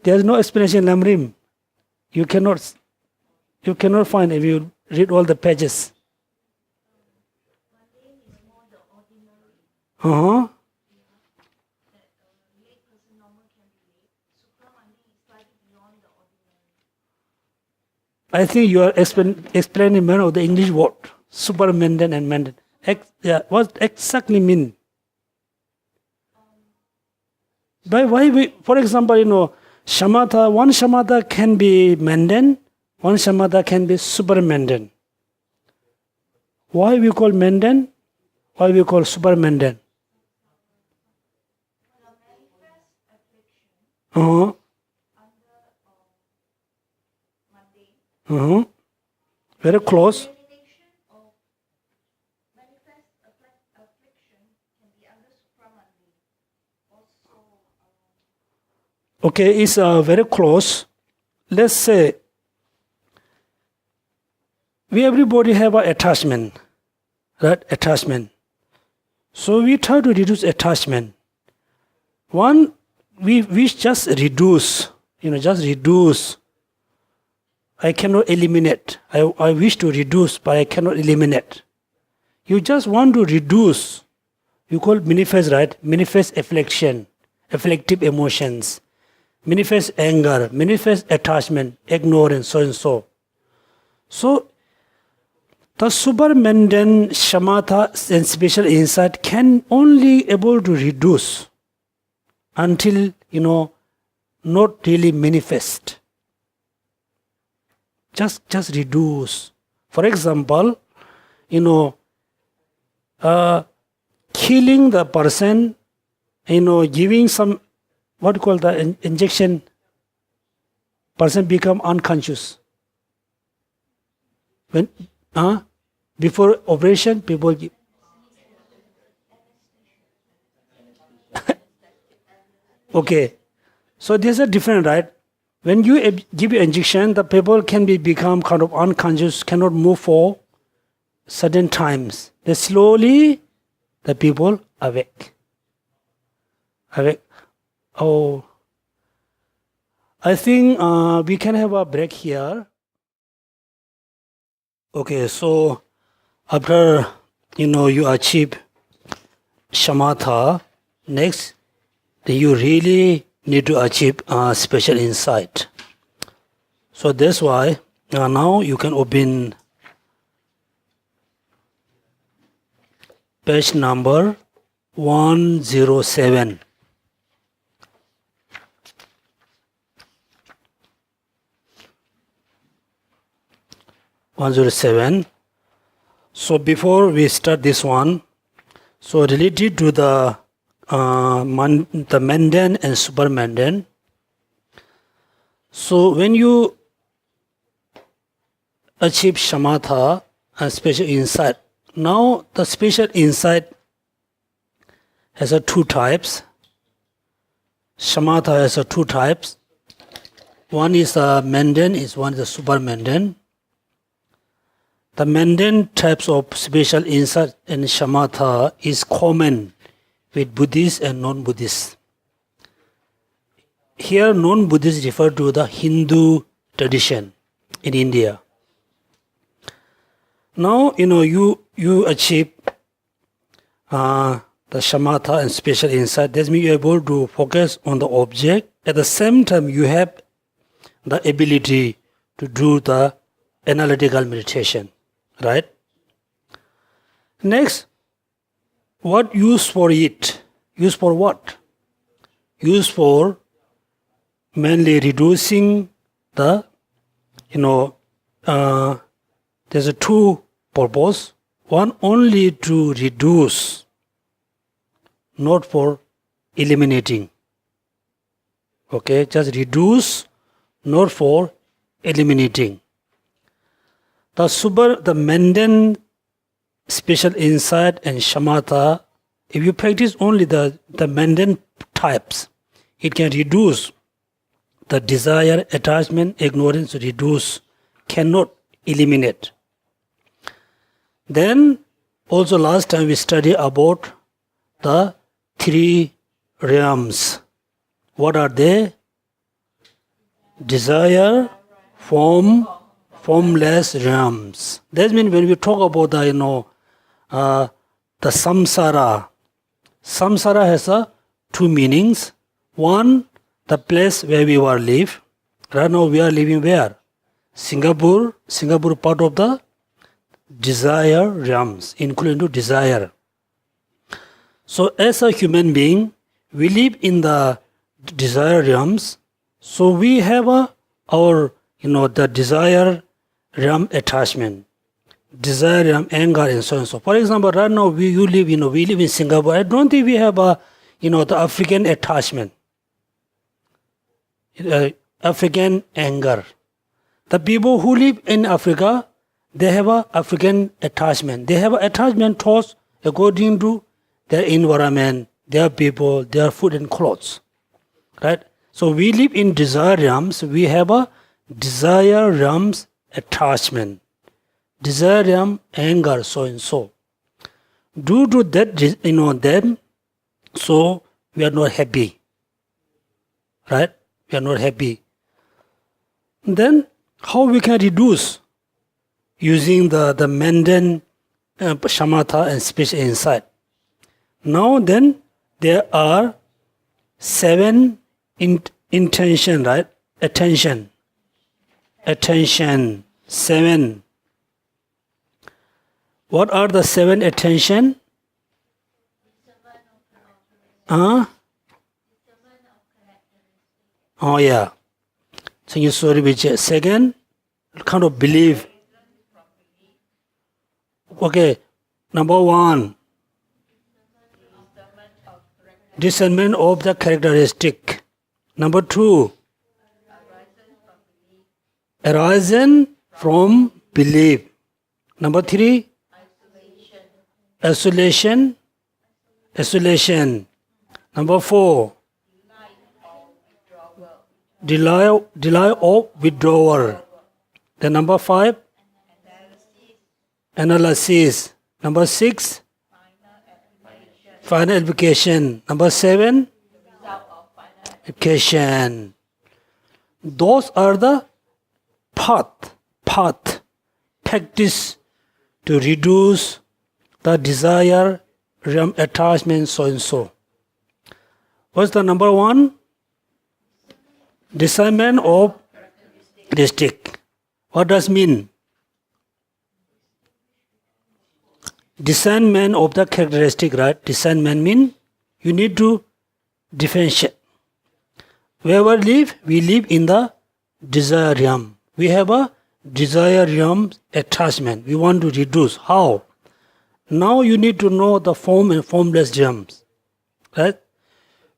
There's no explanation, Lamrim. You cannot find if you read all the pages. I think you are explaining one of the English word, supermundane and mundane. What exactly mean? For example, shamatha, one shamatha can be mundane, one shamatha can be supermundane. Why we call mundane? Why we call supermundane? Very close. Okay, it's very close. Let's say everybody have an attachment, right? Attachment. So we try to reduce attachment. One, we just reduce, just reduce. I cannot eliminate. I wish to reduce, but I cannot eliminate. You just want to reduce. You call manifest, right? Manifest affliction, afflictive emotions, manifest anger, manifest attachment, ignorance, so and so. So, the supermundane shamatha and special insight can only able to reduce until, not really manifest. Just reduce. For example, killing the person, giving some, what you call the injection, person become unconscious. When before operation, people give. Okay, so there's a different, right? When you give injection, the people can become kind of unconscious, cannot move for certain times. Then slowly, the people awake. Oh, I think we can have a break here. Okay, so after you achieve shamatha, next you really need to achieve special insight. So that's why now you can open page number 107. So before we start this one, so related to the mundane and supermundane. So when you achieve shamatha and special insight, now the special insight has two types. Shamatha has two types. One is mundane, one is supermundane. The mundane types of special insight and shamatha is common with Buddhists and non-Buddhists. Here non-Buddhists refer to the Hindu tradition in India. Now, you achieve the shamatha and special insight. That means you're able to focus on the object. At the same time, you have the ability to do the analytical meditation. Right? Next, what use for it? Use for what? Use for mainly reducing the there's a two purpose. One only to reduce, not for eliminating. Okay, just reduce, not for eliminating. The mundane special insight and shamatha, if you practice only the mundane types, it can reduce the desire, attachment, ignorance, reduce, cannot eliminate. Then also last time we studied about the three realms. What are they? Desire, form, formless realms. That means when we talk about the samsara has two meanings. One, the place where we were live. Right now we are living where? Singapore part of the desire realms, including desire. So as a human being, we live in the desire realms. So we have the desire realm attachment, desire realm anger, and so on and so. For example, right now we live in Singapore. I don't think we have the African attachment, African anger. The people who live in Africa, they have a African attachment. They have an attachment towards according to their environment, their people, their food and clothes. Right? So we live in desire realms. We have a desire realms attachment. Desire realm anger, so and so. Due to that, them, so we are not happy. Right? We are not happy. Then how we can reduce? Using the mundane shamatha and special insight. Now then, there are 7 intention, right? Attention. 7. What are the 7 attention? Oh yeah. So you sorry, which second kind of belief. Okay, number 1, discernment of the characteristic. Number 2, arisen from belief. Number 3, isolation. Number 4, delay of withdrawal. Then number 5, analysis. Number 6, final application. Number 7, application. Those are the path, practice to reduce the desire, realm attachment, so and so. What's the number 1? Discernment of characteristic. What does mean? Discernment of the characteristic, right? Discernment means you need to differentiate. Wherever we live in the desire realm. We have a desire realm attachment. We want to reduce. How? Now you need to know the form and formless realms. Right?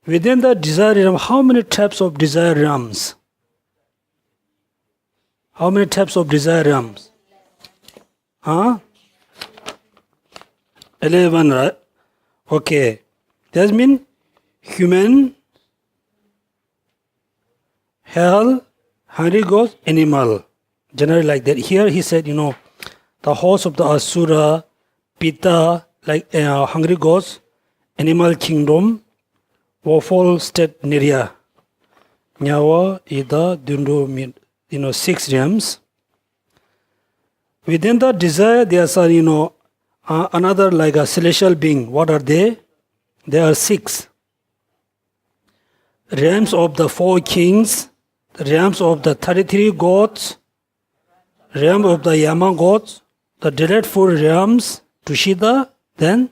Within the desire realm, how many types of desire realms? How many types of desire realms? 11, right? Okay. That means human, hell, hungry ghost, animal. Generally like that. Here he said, the host of the Asura, Pitta, like hungry ghost, animal kingdom, woeful state Nirya. Nyawa, Ida, Dundu, 6 realms. Within the desire, there's another like a celestial being. What are they? There are 6. Realms of the 4 kings, the realms of the 33 gods, realm of the Yama gods, the delightful realms, Tushita, then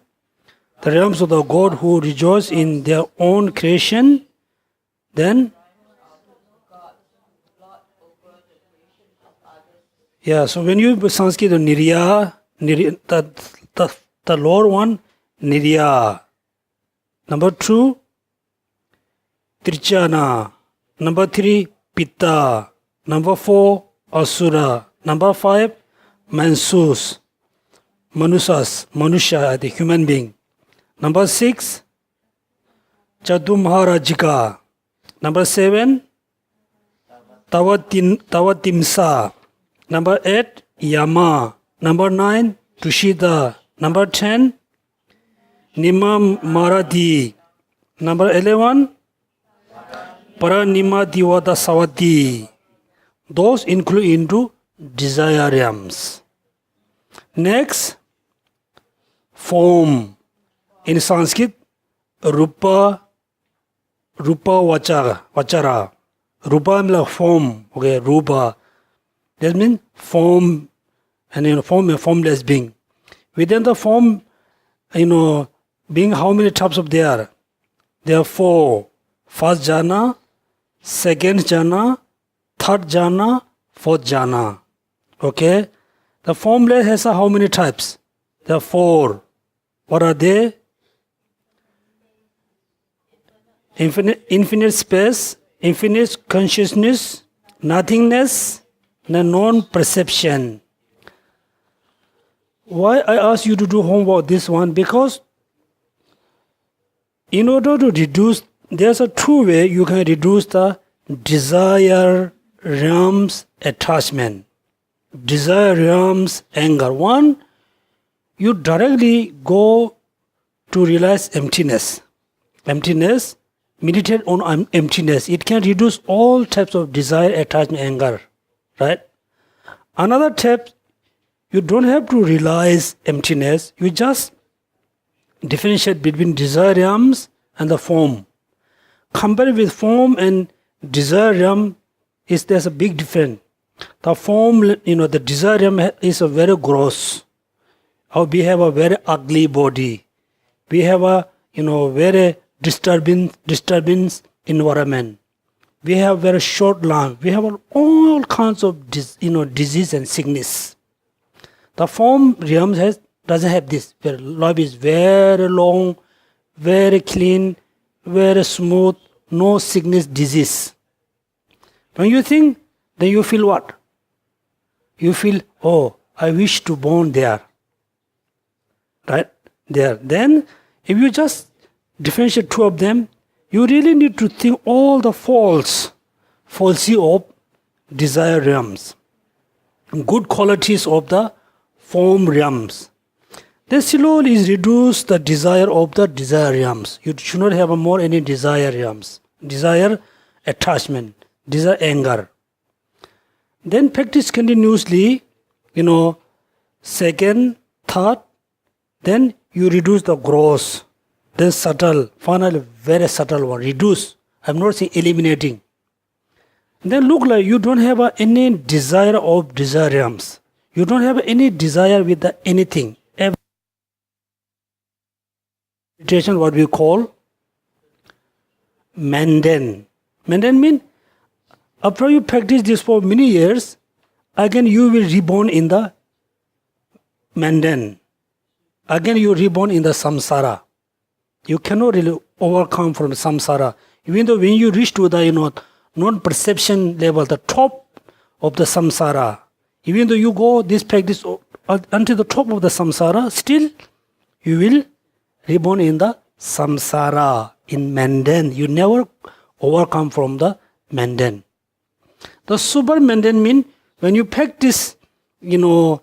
the realms of the God who rejoice in their own creation, then Yeah, so when you Sanskrit nirya, the lower one, nirya. Number 2, trichana. Number 3, pitta. Number 4, asura. Number 5, mansus. Manusha, the human being. Number 6, Chadumharajika. Number 7, Tavatimsa. Number 8, Yama. Number 9, Tushita. Number 10, Nimam Maradi. Number 11, Paranimadiwada Savati. Those include into desire realms. Next, form. In Sanskrit, Rupa Vachara. Rupa means form. Okay, Rupa. That means form, and form a formless being. Within the form, being how many types of there are? There are 4. First jhana, second jhana, third jhana, fourth jhana. Okay? The formless has how many types? There are 4. What are they? Infinite space, infinite consciousness, nothingness, and non-perception. Why I ask you to do homework this one? Because in order to reduce, there's a 2 way you can reduce the desire realms attachment, desire realms anger. 1, you directly go to realize emptiness. Emptiness, meditate on emptiness. It can reduce all types of desire, attachment, anger. Right? Another step, you don't have to realize emptiness. You just differentiate between desire realms and the form. Compared with form and desire realm, there's a big difference. The form, the desire realm is a very gross. We have a very ugly body. We have a, very disturbance environment. We have very short lung. We have all kinds of disease and sickness. The form realm doesn't have this. Life is very long, very clean, very smooth, no sickness, disease. When you think, then you feel what? You feel, oh, I wish to born there. Right? There. Then, if you just differentiate 2 of them, you really need to think all the falsity of desire realms, good qualities of the form realms. Then slowly reduce the desire of the desire realms. You should not have more any desire realms, desire attachment, desire anger. Then practice continuously, second, third, then you reduce the gross. Then subtle, finally very subtle one, reduce. I'm not saying eliminating. Then look like you don't have any desire of desire realms. You don't have any desire with anything. Meditation, what we call mundane. Mundane means after you practice this for many years, again you will reborn in the mundane. Again you reborn in the samsara. You cannot really overcome from samsara. Even though when you reach to the non-perception level, the top of the samsara, even though you go this practice until the top of the samsara, still you will reborn in the samsara, in mundane. You never overcome from the mundane. The super mundane means when you practice, when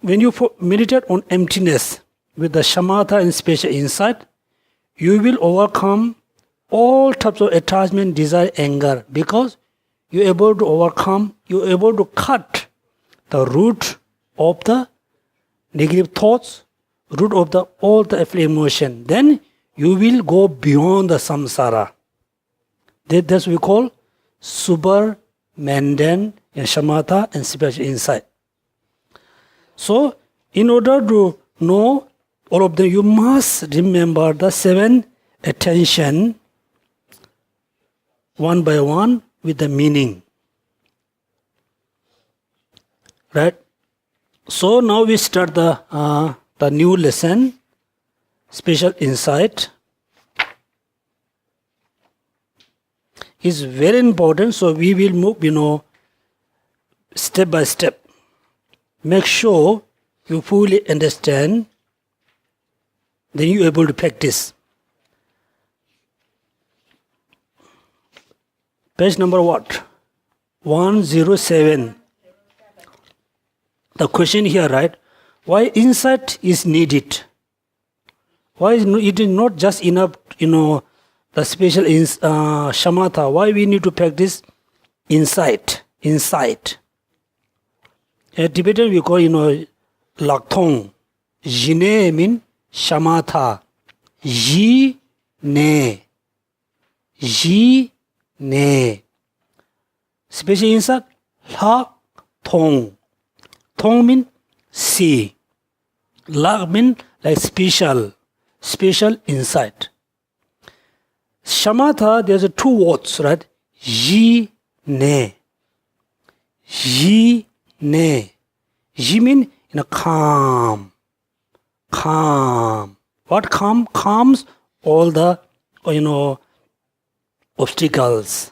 you meditate on emptiness with the shamatha and spatial insight, you will overcome all types of attachment, desire, anger, because you're able to overcome, you're able to cut the root of the negative thoughts, root of all the emotion. Then you will go beyond the samsara. That's what we call super mundane and shamatha and spiritual insight. So, in order to know all of them, you must remember the 7 attention one by one with the meaning. right? So now we start the new lesson, special insight. Is very important, so we will move, step by step. Make sure you fully understand, then you're able to practice. Page number what? 107. The question here, right? Why insight is needed? Why is it not just enough, the special shamatha? Why we need to practice insight? Insight. In Tibetan we call, lakthong. Jine mean shamatha. Ji ne. Ji ne. Special insight, la thong. Thong mean see. La mean like special insight. Shamatha, there's two words, right? Ji ne. Ji ne. Ji mean calm. Calm. What calm? Calms all the, obstacles.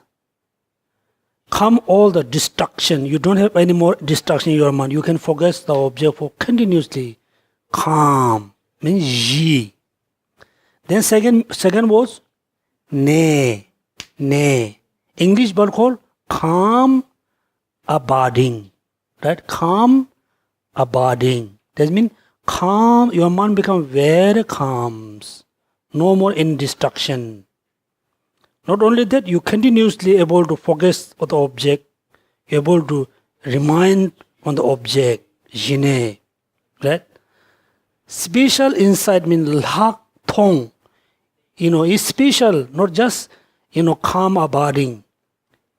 Calm all the distraction. You don't have any more distraction in your mind. You can focus the object for continuously. Calm means ji. Then second was ne. Ne. English word called calm abiding. Right? Calm abiding. That means calm, your mind become very calm. No more in distraction. Not only that, you continuously able to focus on the object, able to remind on the object, jine, right? Special insight means lak thong, is special, not just, calm abiding.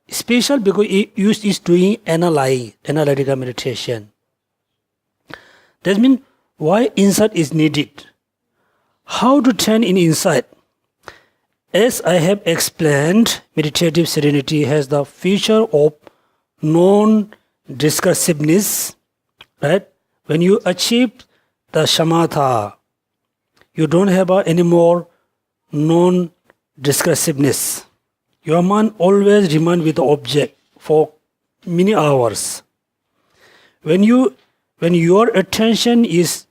Special because it is doing analytical meditation. That means why insight is needed. How to turn in insight? As I have explained, meditative serenity has the feature of non-discursiveness, right? When you achieve the shamatha, you don't have any more non-discursiveness. Your mind always remains with the object for many hours. When your attention is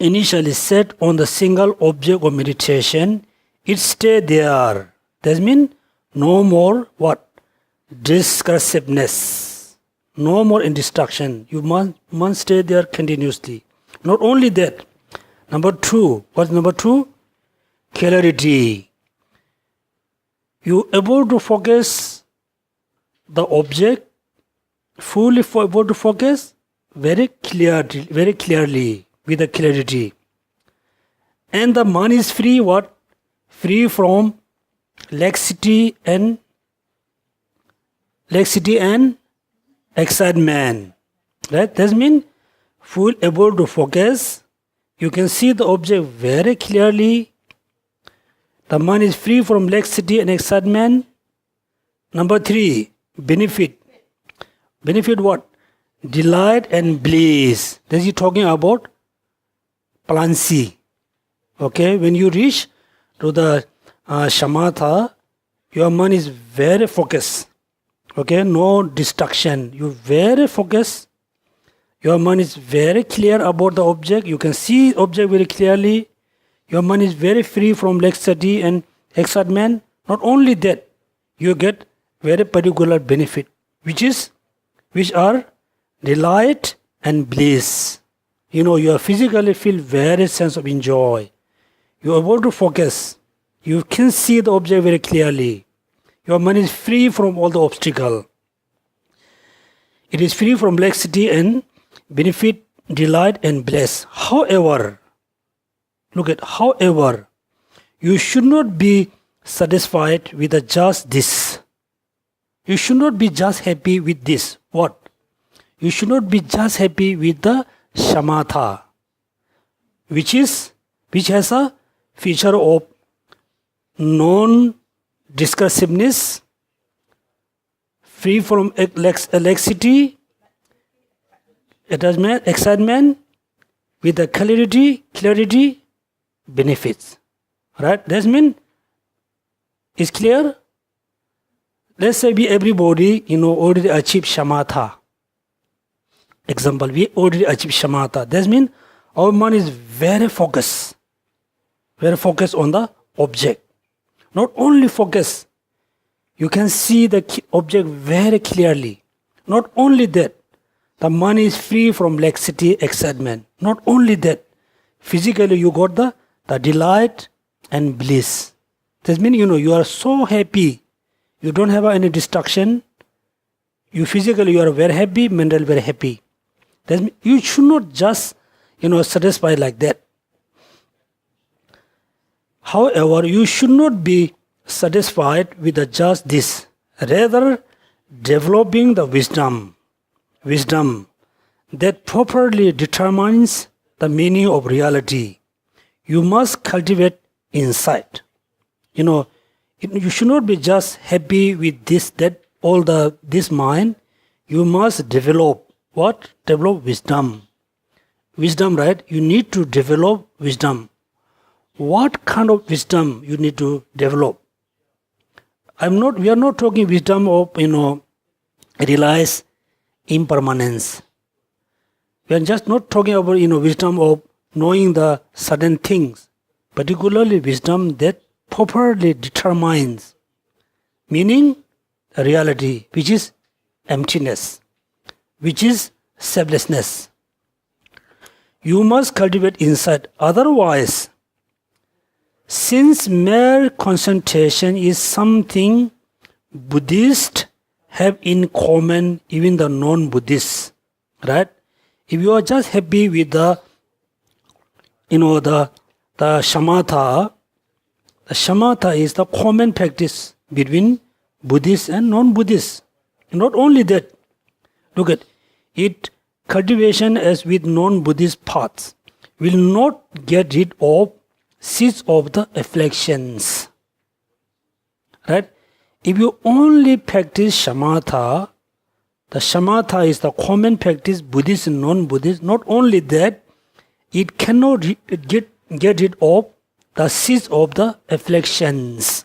initially set on the single object of meditation, it stay there. That means no more what? Discursiveness. No more in distraction. You must stay there continuously. Not only that. Number two. What's number two? Clarity. You able to focus the object, fully able to focus very clearly with the clarity. And the mind is free what? Free from laxity and excitement. Right? That means full able to focus. You can see the object very clearly. The mind is free from laxity and excitement. Number three, benefit. Benefit what? Delight and bliss. This is talking about plancy. Okay, when you reach to the shamatha, your mind is very focused. Okay, no distraction. You very focused. Your mind is very clear about the object. You can see object very clearly. Your mind is very free from laxity and excitement. Not only that, you get very particular benefit, which are delight and bliss. You physically feel very sense of enjoy. You are able to focus. You can see the object very clearly. Your mind is free from all the obstacle. It is free from laxity and benefit, delight and bliss. However, you should not be satisfied with just this. You should not be just happy with this. What? You should not be just happy with the shamatha, which has a feature of non-discursiveness, free from laxity, Attachment, excitement with the clarity benefits. Right? That means it's clear. Let's say we everybody, already achieve shamatha. Example, we already achieve shamatha. That means our mind is very focused on the object. Not only focus, you can see the object very clearly. Not only that, the mind is free from laxity, excitement. Not only that, physically you got the delight and bliss. That means, you are so happy. You don't have any distraction. You physically, you are very happy, mentally very happy. That means you should not just, satisfy like that. However, you should not be satisfied with just this. Rather, developing the wisdom that properly determines the meaning of reality. You must cultivate insight. You should not be just happy with this mind. You must develop what? Develop wisdom. Wisdom, right? You need to develop wisdom. What kind of wisdom you need to develop? We are not talking wisdom of, realize impermanence. We are just not talking about, wisdom of knowing the certain things, particularly wisdom that properly determines meaning, reality, which is emptiness, which is selflessness. You must cultivate insight. Otherwise, since mere concentration is something Buddhists have in common, even the non-Buddhists, right? If you are just happy with the shamatha, the shamatha is the common practice between Buddhists and non-Buddhists. Not only that, look at it, cultivation as with non-Buddhist paths will not get rid of seeds of the afflictions. Right? If you only practice shamatha, the shamatha is the common practice, Buddhist and non-Buddhist. Not only that, it cannot get rid of the seeds of the afflictions.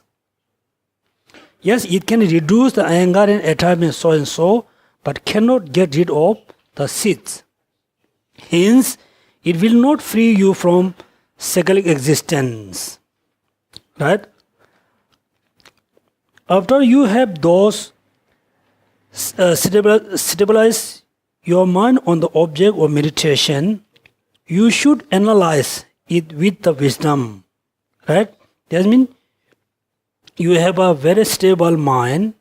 Yes, it can reduce the anger and attachment, so and so, but cannot get rid of the seeds. Hence, it will not free you from cyclic existence. Right? After you have those stabilize your mind on the object of meditation, you should analyze it with the wisdom. Right? That means you have a very stable mind.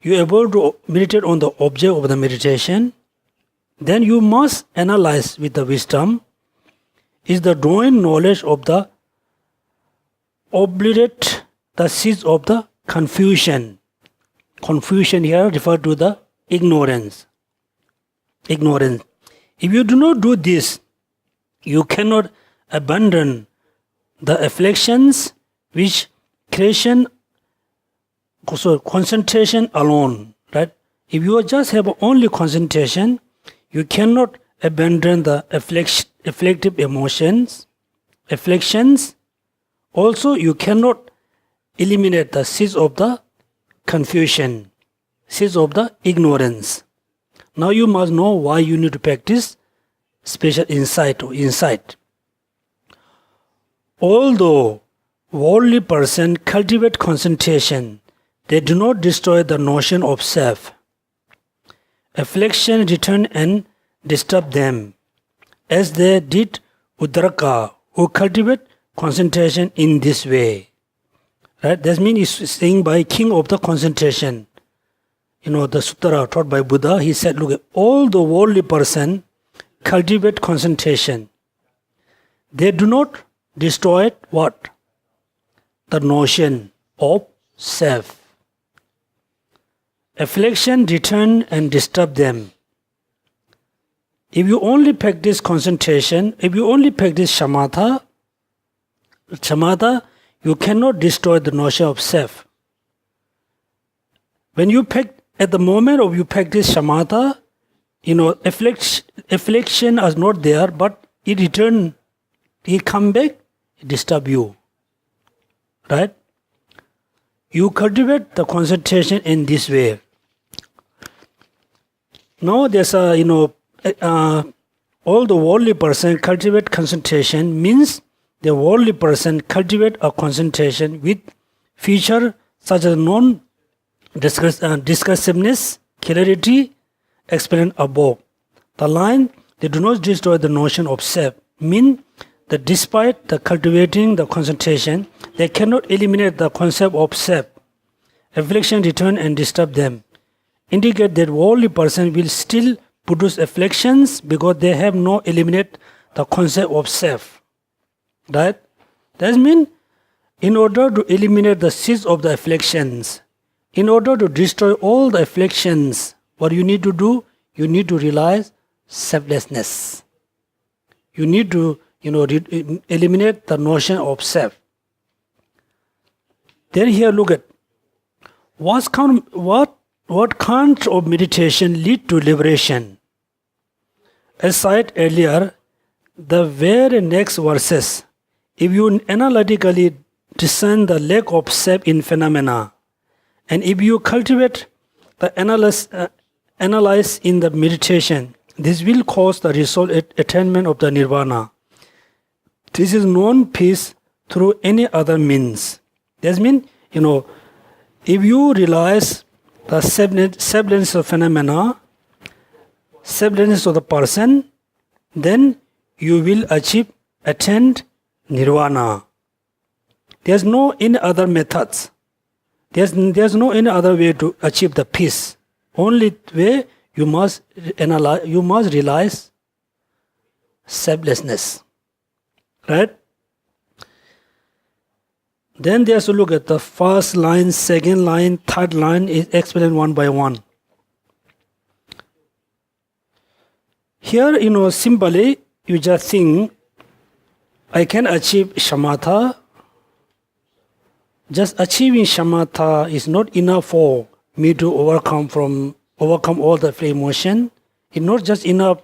You are able to meditate on the object of the meditation. Then you must analyze with the wisdom. Is the drawing knowledge of the obliterate the seeds of the confusion. Confusion here refers to the ignorance. Ignorance. If you do not do this, you cannot abandon the afflictions which concentration alone. Right? If you just have only concentration, you cannot abandon the afflictive emotions, afflictions. Also, you cannot eliminate the seeds of the confusion, seeds of the ignorance. Now you must know why you need to practice special insight or insight. Although worldly person cultivate concentration, they do not destroy the notion of self. Affliction return and disturb them, as they did Uddraka, who cultivate concentration in this way. Right? That means it's saying by king of the concentration. The sutra taught by Buddha, he said, look, all the worldly person cultivate concentration. They do not destroy what? The notion of self. Affliction return and disturb them. If you only practice concentration, if you only practice shamatha, you cannot destroy the notion of self. When you at the moment of you practice shamatha, affliction is not there, but it return, it come back, it disturb you. Right? You cultivate the concentration in this way. Now there's all the worldly person cultivate concentration means the worldly person cultivate a concentration with feature such as non-discursiveness, clarity, explained above. The line, they do not destroy the notion of self, mean that despite the cultivating the concentration, they cannot eliminate the concept of self. Affliction return and disturb them. Indicate that worldly person will still produce afflictions because they have not eliminated the concept of self. Right? That means in order to eliminate the seeds of the afflictions, in order to destroy all the afflictions, what you need to do? You need to realize selflessness. You need to eliminate the notion of self. Then here look at what kind of meditation lead to liberation. As cited earlier, the very next verses, if you analytically discern the lack of self in phenomena, and if you cultivate the analyze in the meditation, this will cause the result attainment of the nirvana. This is known peace through any other means. That means, if you realize the semblance of phenomena, semblance of the person, then you will attain nirvana. There's no any other methods. There's no any other way to achieve the peace. Only way you must realize selflessness. Right? Then there's to look at the first line, second line, third line is explained one by one. Here, simply you just think, I can achieve shamatha. Just achieving shamatha is not enough for me to overcome all the free emotion. It's not just enough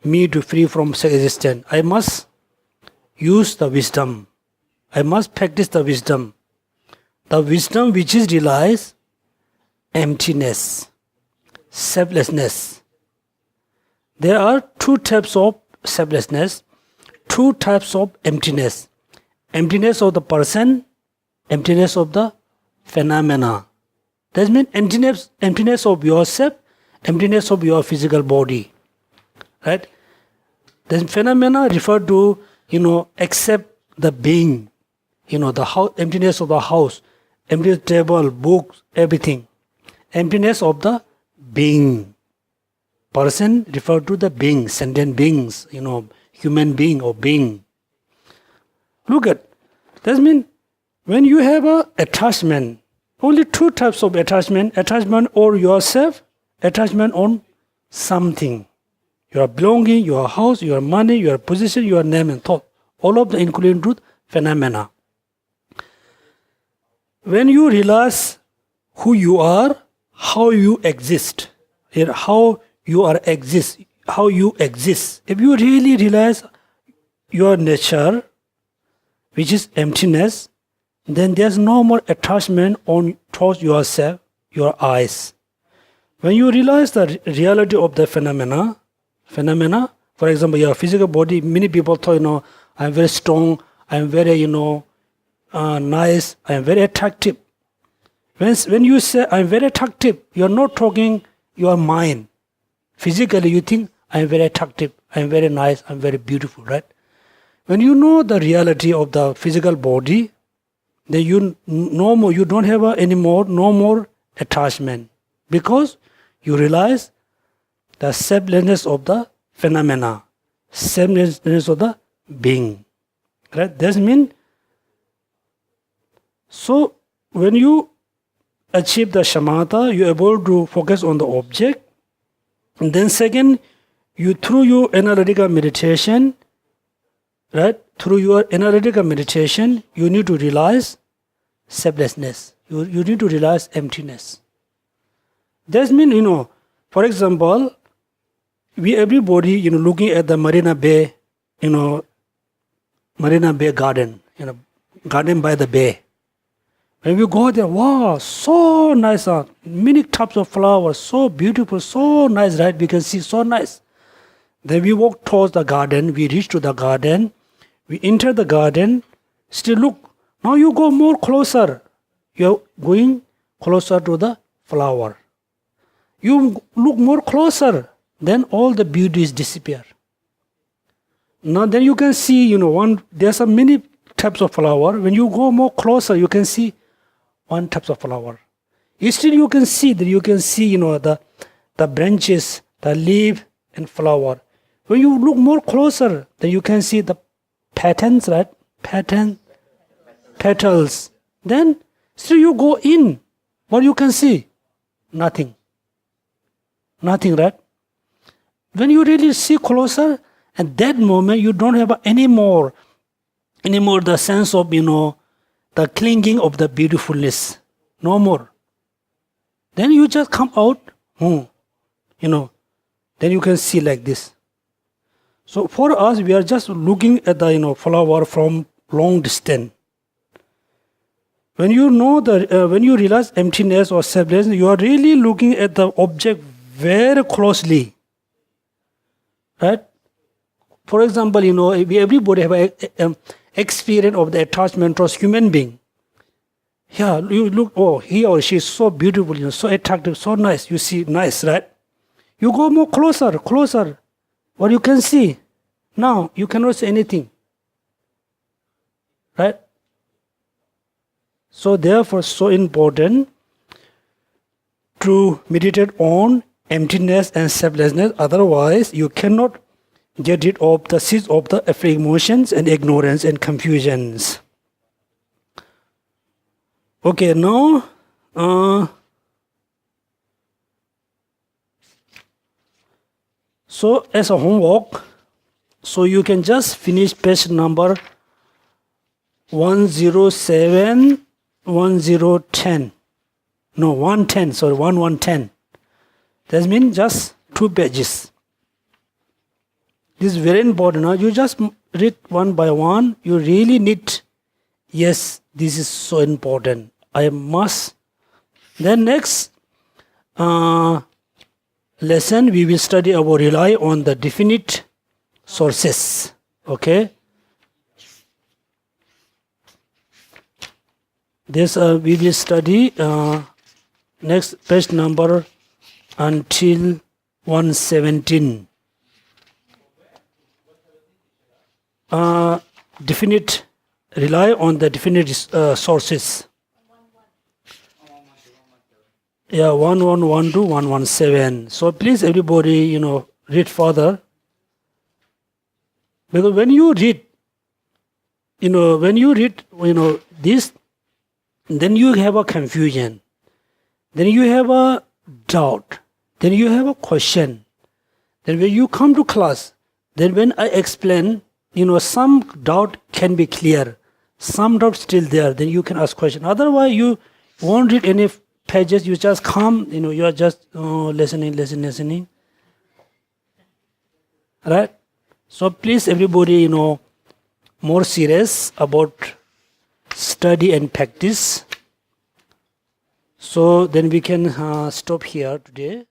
me to free from existence. I must use the wisdom. I must practice the wisdom. The wisdom which is realize emptiness, selflessness. There are two types of selflessness, two types of emptiness. Emptiness of the person, emptiness of the phenomena. That means emptiness of yourself, emptiness of your physical body. Right? The phenomena refer to, except the being. The house, emptiness of the house, emptiness table, books, everything. Emptiness of the being. Person refer to the being, sentient beings, human being or being. Look at, that means when you have a attachment, only two types of attachment on yourself, attachment on something. Your belonging, your house, your money, your position, your name and thought. All of the including truth, phenomena. When you realize who you are, how you exist, how you exist. If you really realize your nature, which is emptiness, then there's no more attachment towards yourself, your eyes. When you realize the reality of the phenomena, for example, your physical body, many people thought, I'm very strong, I'm very, nice, I'm very attractive. When you say I'm very attractive, you're not talking your mind. Physically, you think I'm very attractive, I'm very nice, I'm very beautiful, right? When you know the reality of the physical body, then you don't have no more attachment, because you realize the selflessness of the phenomena, selflessness of the being. Right? That means, so when you achieve the shamatha, you're able to focus on the object. And then second, through your analytical meditation, right? Through your analytical meditation, you need to realize selflessness. You need to realize emptiness. That means, for example, we everybody, looking at the Marina Bay, Marina Bay garden, garden by the bay. When we go there, wow, so nice, many types of flowers, so beautiful, so nice, right? We can see so nice. Then we walk towards the garden, we reach to the garden, we enter the garden, still look, now you go more closer. You're going closer to the flower. You look more closer, then all the beauties disappear. Now then you can see, there's many types of flower. When you go more closer, you can see one type of flower. Still you can see the branches, the leaf and flower. When you look more closer, then you can see the patterns, right? Petals. Then still you go in, what you can see? Nothing, right? When you really see closer, at that moment you don't have any more the sense of, the clinging of the beautifulness. No more. Then you just come out, then you can see like this. So for us, we are just looking at the, flower from long distance. When you when you realize emptiness or selflessness, you are really looking at the object very closely. Right? For example, everybody have experience of the attachment towards human being. Yeah, you look, oh, he or she is so beautiful, so attractive, so nice. You see, nice, right? You go more closer. What you can see? Now, you cannot see anything. Right? So therefore, so important to meditate on emptiness and selflessness. Otherwise, you cannot get rid of the seeds of the emotions and ignorance and confusions. Okay, now so as a homework, so you can just finish page number 107, 1010. No, 110, sorry, 1110. That means just 2 pages. This is very important. Now you just read one by one. You really need, yes, this is so important. I must. Then next lesson, we will study or rely on the definite sources. Okay. This we will study next page number until 117. Definite, rely on the definite sources. Yeah, 111 to 117. So please everybody, read further. Because when you read, this, then you have a confusion. Then you have a doubt. Then you have a question. Then when you come to class, then when I explain, some doubt can be clear. Some doubt still there. Then you can ask question. Otherwise, you won't read any pages. You just come, you are just listening. Right? So please, everybody, more serious about study and practice. So then we can stop here today.